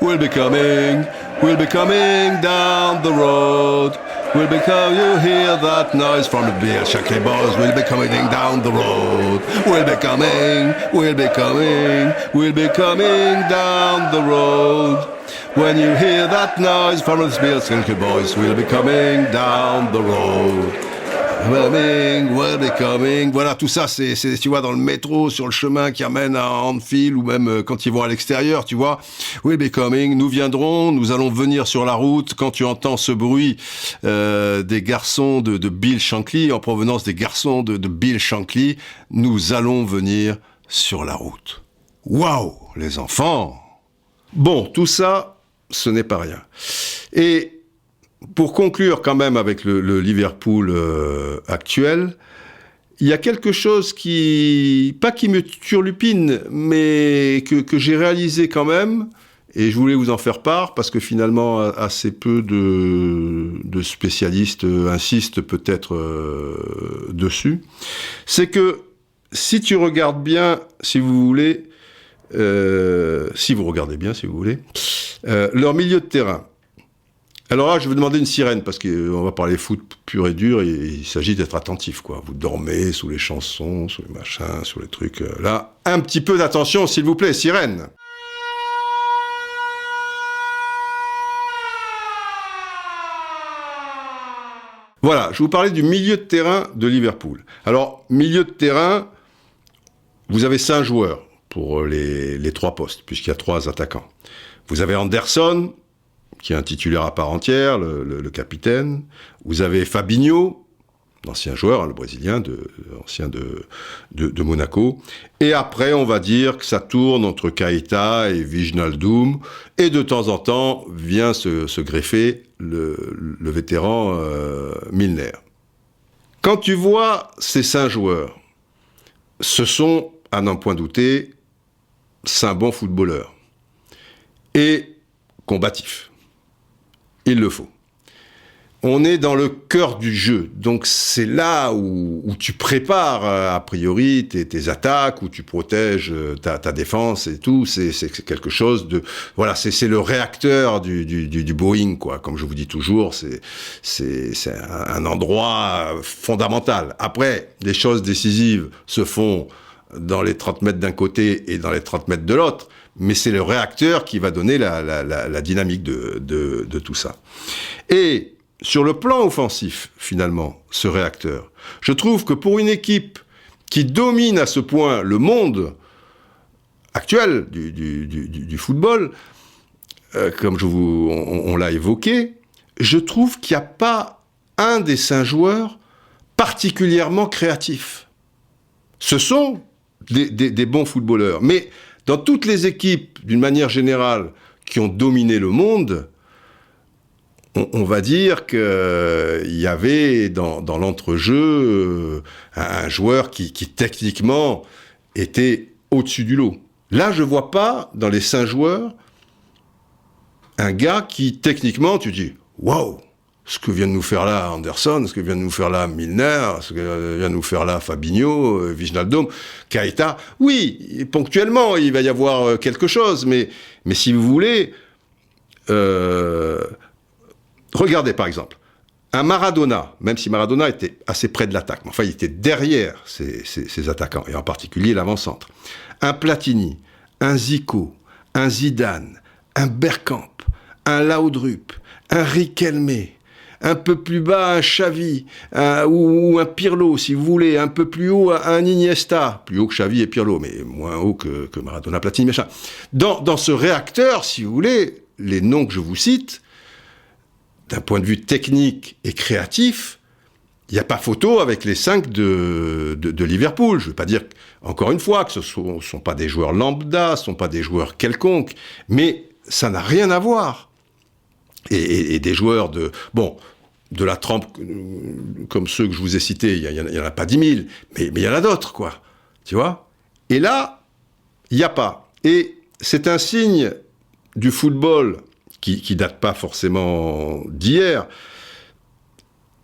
We'll be coming down the road. We'll be coming, you hear that noise from the Bill Shankly boys. We'll be coming down the road. We'll be coming down the road. When you hear that noise from the Bill Shankly boys, we'll be coming down the road. We'll be coming. Voilà, tout ça, c'est, tu vois, dans le métro, sur le chemin qui amène à Anfield, ou même quand ils vont à l'extérieur, tu vois. We'll be coming. Nous viendrons, nous allons venir sur la route. Quand tu entends ce bruit des garçons de Bill Shankly, en provenance des garçons de Bill Shankly, nous allons venir sur la route. Waouh, les enfants! Bon, tout ça, ce n'est pas rien. Et pour conclure quand même avec le Liverpool actuel, il y a quelque chose pas qui me turlupine, mais que j'ai réalisé quand même, et je voulais vous en faire part, parce que finalement, assez peu de spécialistes insistent peut-être dessus. C'est que si tu regardes bien, si vous voulez, si vous regardez bien, si vous voulez, leur milieu de terrain. Alors là, je vais demander une sirène, parce qu'on va parler foot pur et dur, et il s'agit d'être attentif, quoi. Vous dormez sous les chansons, sous les machins, sous les trucs. Là, un petit peu d'attention, s'il vous plaît, sirène. Voilà, je vous parlais du milieu de terrain de Liverpool. Alors, milieu de terrain, vous avez 5 joueurs pour les 3 postes, puisqu'il y a 3 attaquants. Vous avez Anderson, qui est un titulaire à part entière, le capitaine. Vous avez Fabinho, l'ancien joueur, le Brésilien, ancien de Monaco. Et après, on va dire que ça tourne entre Keita et Wijnaldum. Et de temps en temps, vient se greffer le vétéran Milner. Quand tu vois ces 5 joueurs, ce sont, à n'en point douter, 5 bons footballeurs. Et combatifs. Il le faut. On est dans le cœur du jeu, donc c'est là où tu prépares a priori tes attaques, où tu protèges ta défense et tout. C'est quelque chose de voilà, c'est le réacteur du Boeing, quoi. Comme je vous dis toujours, c'est un endroit fondamental. Après, les choses décisives se font dans les 30 mètres d'un côté et dans les 30 mètres de l'autre. Mais c'est le réacteur qui va donner la dynamique de tout ça. Et sur le plan offensif, finalement, ce réacteur, je trouve que pour une équipe qui domine à ce point le monde actuel du football, comme on l'a évoqué, je trouve qu'il n'y a pas un des 5 joueurs particulièrement créatifs. Ce sont des bons footballeurs, mais dans toutes les équipes, d'une manière générale, qui ont dominé le monde, on va dire qu'il y avait dans l'entrejeu un joueur qui techniquement était au-dessus du lot. Là, je ne vois pas, dans les 5 joueurs, un gars qui, techniquement, tu dis « Waouh !» Ce que vient de nous faire là Anderson, ce que vient de nous faire là Milner, ce que vient de nous faire là Fabinho, Wijnaldum, Keita. Oui, ponctuellement, il va y avoir quelque chose, mais si vous voulez, regardez par exemple, un Maradona, même si Maradona était assez près de l'attaque, mais enfin il était derrière ses attaquants, et en particulier l'avant-centre. Un Platini, un Zico, un Zidane, un Bergkamp, un Laudrup, un Riquelme, un peu plus bas un Xavi, ou un Pirlo, si vous voulez, un peu plus haut un Iniesta, plus haut que Xavi et Pirlo, mais moins haut que Maradona, Platini, machin. Dans ce réacteur, si vous voulez, les noms que je vous cite, d'un point de vue technique et créatif, il n'y a pas photo avec les 5 de Liverpool. Je ne veux pas dire, encore une fois, que ce ne sont pas des joueurs lambda, ce ne sont pas des joueurs quelconques, mais ça n'a rien à voir. Et des joueurs de la trempe, comme ceux que je vous ai cités, il n'y en a pas 10 000, mais il y en a d'autres, quoi. Tu vois ? Et là, il n'y a pas. Et c'est un signe du football qui date pas forcément d'hier,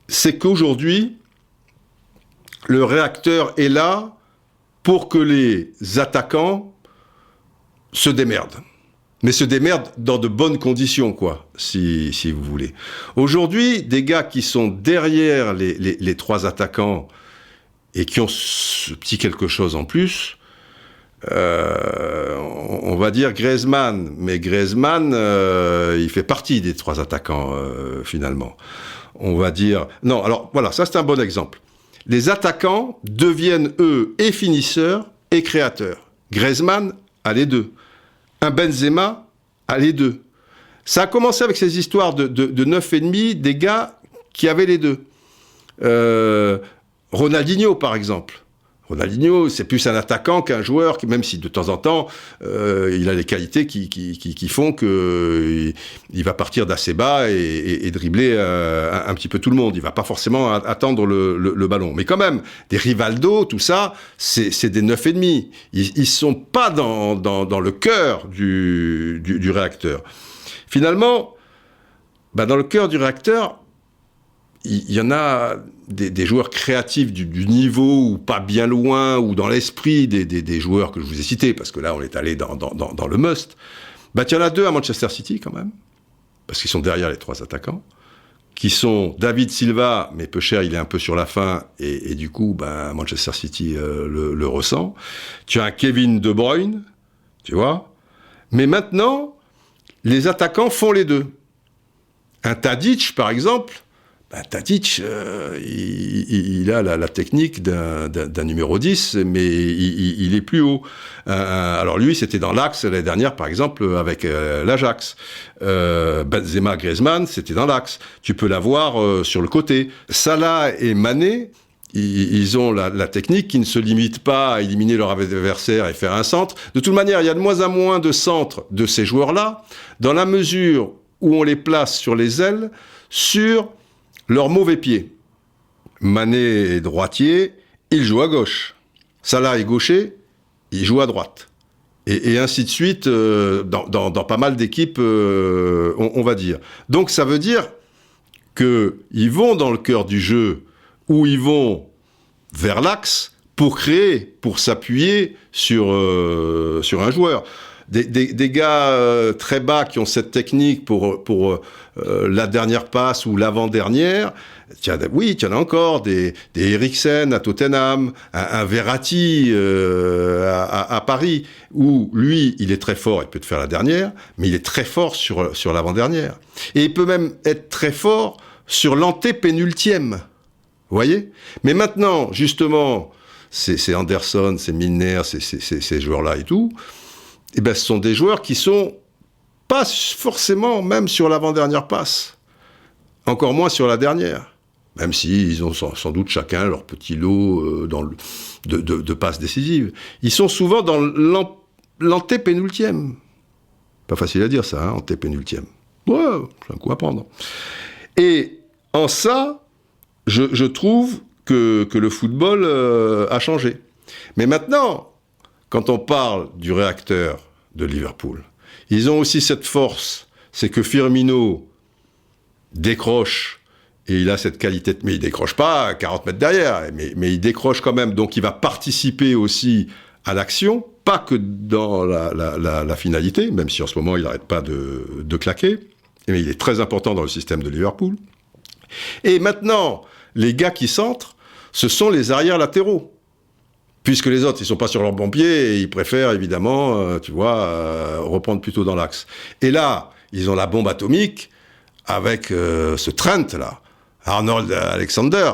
c'est qu'aujourd'hui, le réacteur est là pour que les attaquants se démerdent. Mais se démerdent dans de bonnes conditions, quoi, si vous voulez. Aujourd'hui, des gars qui sont derrière les 3 attaquants et qui ont ce petit quelque chose en plus, on va dire Griezmann, mais Griezmann, il fait partie des 3 attaquants, finalement. On va dire... Non, alors voilà, ça c'est un bon exemple. Les attaquants deviennent, eux, et finisseurs et créateurs. Griezmann a les 2. Un Benzema a les 2. Ça a commencé avec ces histoires de 9,5, des gars qui avaient les 2. Ronaldinho, par exemple. Ronaldinho, c'est plus un attaquant qu'un joueur, même si de temps en temps, il a des qualités qui font qu'il va partir d'assez bas et dribbler un petit peu tout le monde. Il va pas forcément attendre le ballon. Mais quand même, des Rivaldo, tout ça, c'est des 9,5. Ils sont pas dans le cœur du réacteur. Finalement, dans le cœur du réacteur, il y en a des joueurs créatifs du niveau ou pas bien loin ou dans l'esprit des joueurs que je vous ai cités, parce que là on est allé dans le must. Il y en a 2 à Manchester City quand même, parce qu'ils sont derrière les 3 attaquants, qui sont David Silva, mais peu cher, il est un peu sur la fin, et du coup Manchester City le ressent. Tu as un Kevin De Bruyne, tu vois, mais maintenant les attaquants font les deux. Un Tadic par exemple, Tadic, il a la technique d'un numéro 10, mais il est plus haut. Alors lui, c'était dans l'axe l'année dernière, par exemple, avec l'Ajax. Benzema, Griezmann, c'était dans l'axe. Tu peux l'avoir sur le côté. Salah et Mané, ils ont la technique qui ne se limite pas à éliminer leur adversaire et faire un centre. De toute manière, il y a de moins en moins de centres de ces joueurs-là, dans la mesure où on les place sur les ailes, sur leur mauvais pied. Mané est droitier, il joue à gauche. Salah est gaucher, il joue à droite. Et ainsi de suite, dans pas mal d'équipes, on va dire. Donc ça veut dire qu'ils vont dans le cœur du jeu, ou ils vont vers l'axe pour créer, pour s'appuyer sur un joueur. Des gars très bas qui ont cette technique pour la dernière passe ou l'avant-dernière, il y en a encore, des Eriksen à Tottenham, un Verratti à Paris, où lui, il est très fort, il peut te faire la dernière, mais il est très fort sur l'avant-dernière. Et il peut même être très fort sur l'antépénultième. Vous voyez ? Mais maintenant, justement, c'est Anderson, c'est Milner, ces joueurs-là et tout, ce sont des joueurs qui sont pas forcément même sur l'avant-dernière passe. Encore moins sur la dernière. Même s'ils ont sans doute chacun leur petit lot de passes décisives. Ils sont souvent dans l'antépénultième. Pas facile à dire ça, antépénultième. Ouais, c'est un coup à prendre. Et en ça, je trouve que le football a changé. Mais maintenant, quand on parle du réacteur de Liverpool, ils ont aussi cette force, c'est que Firmino décroche, et il a cette qualité, mais il décroche pas à 40 mètres derrière, mais il décroche quand même, donc il va participer aussi à l'action, pas que dans la finalité, même si en ce moment il n'arrête pas de claquer, mais il est très important dans le système de Liverpool. Et maintenant, les gars qui centrent, ce sont les arrières latéraux. Puisque les autres, ils sont pas sur leur bon pied et ils préfèrent évidemment, reprendre plutôt dans l'axe. Et là, ils ont la bombe atomique avec ce Trent là, Arnold Alexander,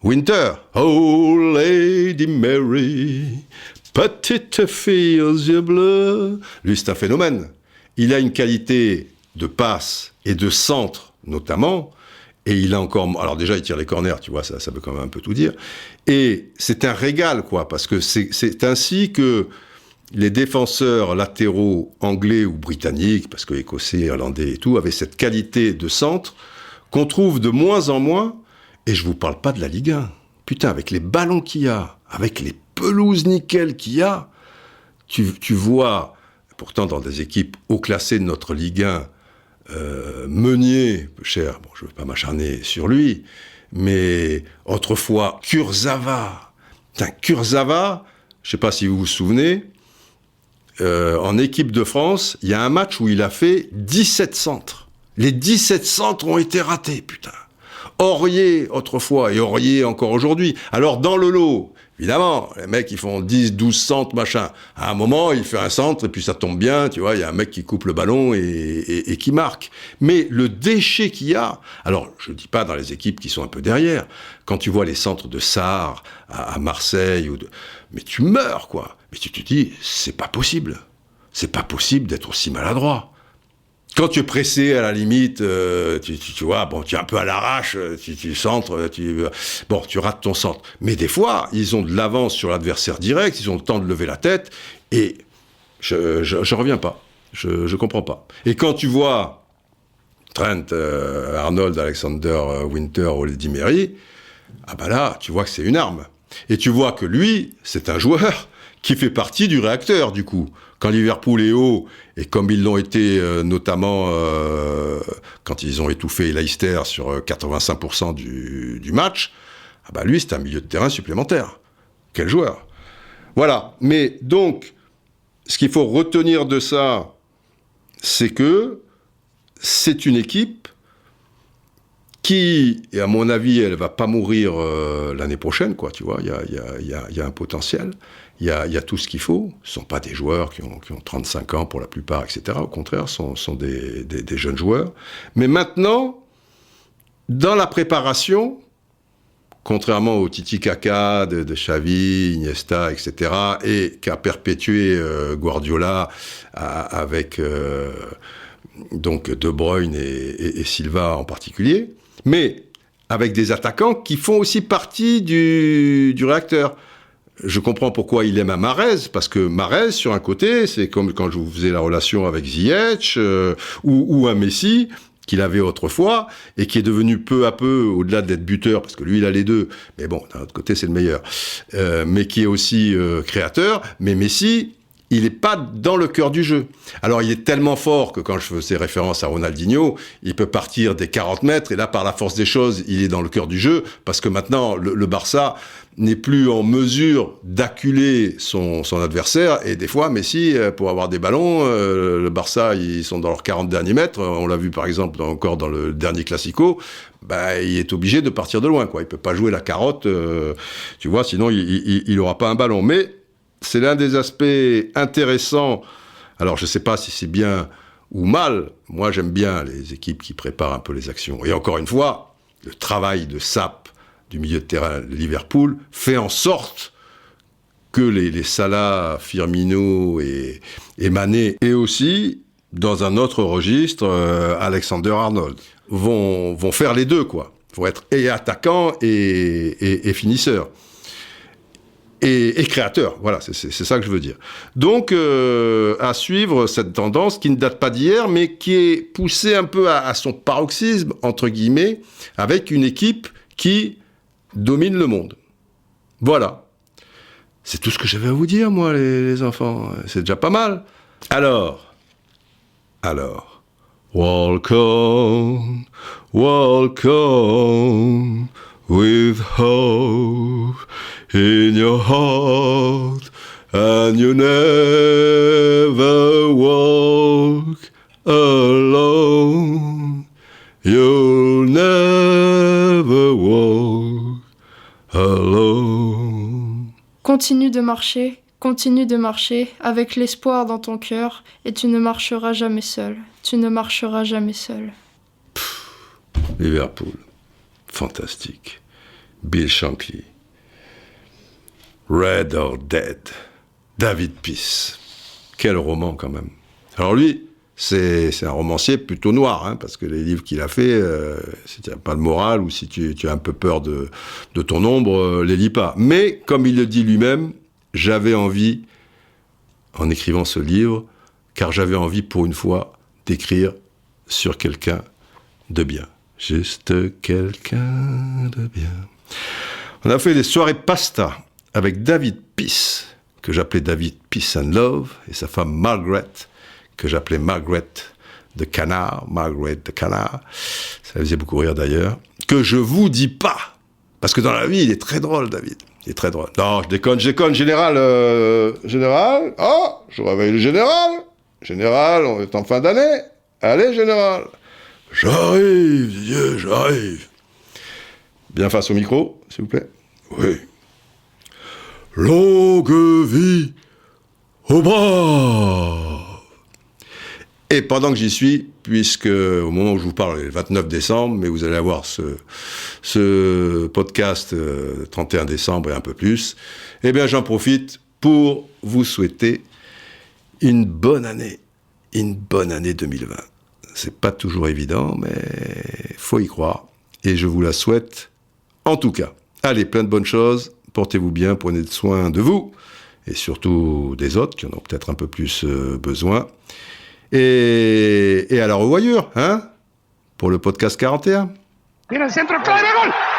Winter, Oh Lady Mary, petite fille aux yeux bleus. Lui, c'est un phénomène. Il a une qualité de passe et de centre notamment. Et il a encore... Alors déjà, il tire les corners, tu vois, ça veut quand même un peu tout dire. Et c'est un régal, quoi, parce que c'est ainsi que les défenseurs latéraux anglais ou britanniques, parce que écossais, irlandais et tout, avaient cette qualité de centre qu'on trouve de moins en moins, et je vous parle pas de la Ligue 1. Putain, avec les ballons qu'il y a, avec les pelouses nickel qu'il y a, tu vois, pourtant dans des équipes haut classées de notre Ligue 1, Meunier, peu cher, bon, je ne veux pas m'acharner sur lui, mais autrefois, Kurzawa. Kurzawa, je ne sais pas si vous vous souvenez, en équipe de France, il y a un match où il a fait 17 centres. Les 17 centres ont été ratés, putain. Aurier, autrefois, et Aurier encore aujourd'hui. Alors, dans le lot, évidemment, les mecs, ils font 10, 12 centres, machin. À un moment, il fait un centre, et puis ça tombe bien, tu vois, il y a un mec qui coupe le ballon et qui marque. Mais le déchet qu'il y a, alors, je dis pas dans les équipes qui sont un peu derrière, quand tu vois les centres de Sarre à Marseille, mais tu meurs, quoi. Mais tu te dis, c'est pas possible. C'est pas possible d'être aussi maladroit. Quand tu es pressé, à la limite, tu vois, bon, tu es un peu à l'arrache, tu centres, tu rates ton centre. Mais des fois, ils ont de l'avance sur l'adversaire direct, ils ont le temps de lever la tête, et je reviens pas. Je comprends pas. Et quand tu vois Trent, Arnold, Alexander Winter ou Lady Mary, ah bah là, tu vois que c'est une arme. Et tu vois que lui, c'est un joueur qui fait partie du réacteur, du coup. Quand Liverpool est haut, et comme ils l'ont été notamment quand ils ont étouffé Leicester sur 85% du match, ah bah lui, c'est un milieu de terrain supplémentaire. Quel joueur. Voilà. Mais donc, ce qu'il faut retenir de ça, c'est que c'est une équipe qui, et à mon avis, elle va pas mourir l'année prochaine, quoi, tu vois, il y a un potentiel, il y a tout ce qu'il faut. Ce sont pas des joueurs qui ont 35 ans pour la plupart, etc. Au contraire, ce sont des jeunes joueurs. Mais maintenant, dans la préparation, contrairement au tiki-kaka de Xavi, Iniesta, etc., et qu'a perpétué Guardiola avec donc De Bruyne et Silva en particulier, mais avec des attaquants qui font aussi partie du réacteur. Je comprends pourquoi il aime à Mahrez, parce que Mahrez, sur un côté, c'est comme quand je vous faisais la relation avec Ziyech ou un Messi, qu'il avait autrefois, et qui est devenu peu à peu, au-delà d'être buteur, parce que lui, il a les deux, mais bon, d'un autre côté, c'est le meilleur, mais qui est aussi créateur. Mais Messi, il n'est pas dans le cœur du jeu. Alors, il est tellement fort que quand je faisais référence à Ronaldinho, il peut partir des 40 mètres, et là, par la force des choses, il est dans le cœur du jeu, parce que maintenant, le Barça n'est plus en mesure d'acculer son adversaire, et des fois, Messi, pour avoir des ballons, le Barça, ils sont dans leurs 40 derniers mètres, on l'a vu par exemple encore dans le dernier Classico, bah, il est obligé de partir de loin, quoi. Il peut pas jouer la carotte, tu vois, sinon il aura pas un ballon. Mais c'est l'un des aspects intéressants. Alors, je sais pas si c'est bien ou mal. Moi, j'aime bien les équipes qui préparent un peu les actions. Et encore une fois, le travail de Sapp, du milieu de terrain de Liverpool, fait en sorte que les Salah, Firmino et Mané, et aussi, dans un autre registre, Alexander Arnold, vont faire les deux, quoi. Vont être et attaquants et finisseurs. Et créateur, voilà, c'est ça que je veux dire. Donc, à suivre cette tendance qui ne date pas d'hier, mais qui est poussée un peu à son paroxysme, entre guillemets, avec une équipe qui domine le monde. Voilà. C'est tout ce que j'avais à vous dire, moi, les enfants. C'est déjà pas mal. Alors, walk on, with hope in your heart, and you never walk alone. You'll never walk alone. Continue de marcher avec l'espoir dans ton cœur, et tu ne marcheras jamais seul. Tu ne marcheras jamais seul. Liverpool, fantastique. Bill Shankly. Red or Dead, David Peace. Quel roman, quand même. Alors lui, c'est un romancier plutôt noir, hein, parce que les livres qu'il a fait, si tu n'as pas de morale ou si tu as un peu peur de ton ombre, les lis pas. Mais, comme il le dit lui-même, j'avais envie, en écrivant ce livre, car j'avais envie, pour une fois, d'écrire sur quelqu'un de bien. Juste quelqu'un de bien. On a fait des soirées pasta avec David Peace, que j'appelais David Peace and Love, et sa femme Margaret, que j'appelais Margaret de Canard, Margaret de Canard. Ça faisait beaucoup rire d'ailleurs. Que je vous dis pas, parce que dans la vie, il est très drôle, David. Il est très drôle. Non, je déconne, général. Général, oh, je réveille le général. Général, on est en fin d'année. Allez, général. J'arrive, Didier, j'arrive. Bien face au micro, s'il vous plaît. Oui. Longue vie au brave. Et pendant que j'y suis, puisque au moment où je vous parle, le 29 décembre, mais vous allez avoir ce podcast 31 décembre et un peu plus, eh bien j'en profite pour vous souhaiter une bonne année 2020. C'est pas toujours évident, mais faut y croire. Et je vous la souhaite en tout cas. Allez, plein de bonnes choses. Portez-vous bien, prenez soin de vous et surtout des autres qui en ont peut-être un peu plus besoin. Et à la revoyure, hein, pour le podcast 41. Tira el centro, clave, gol.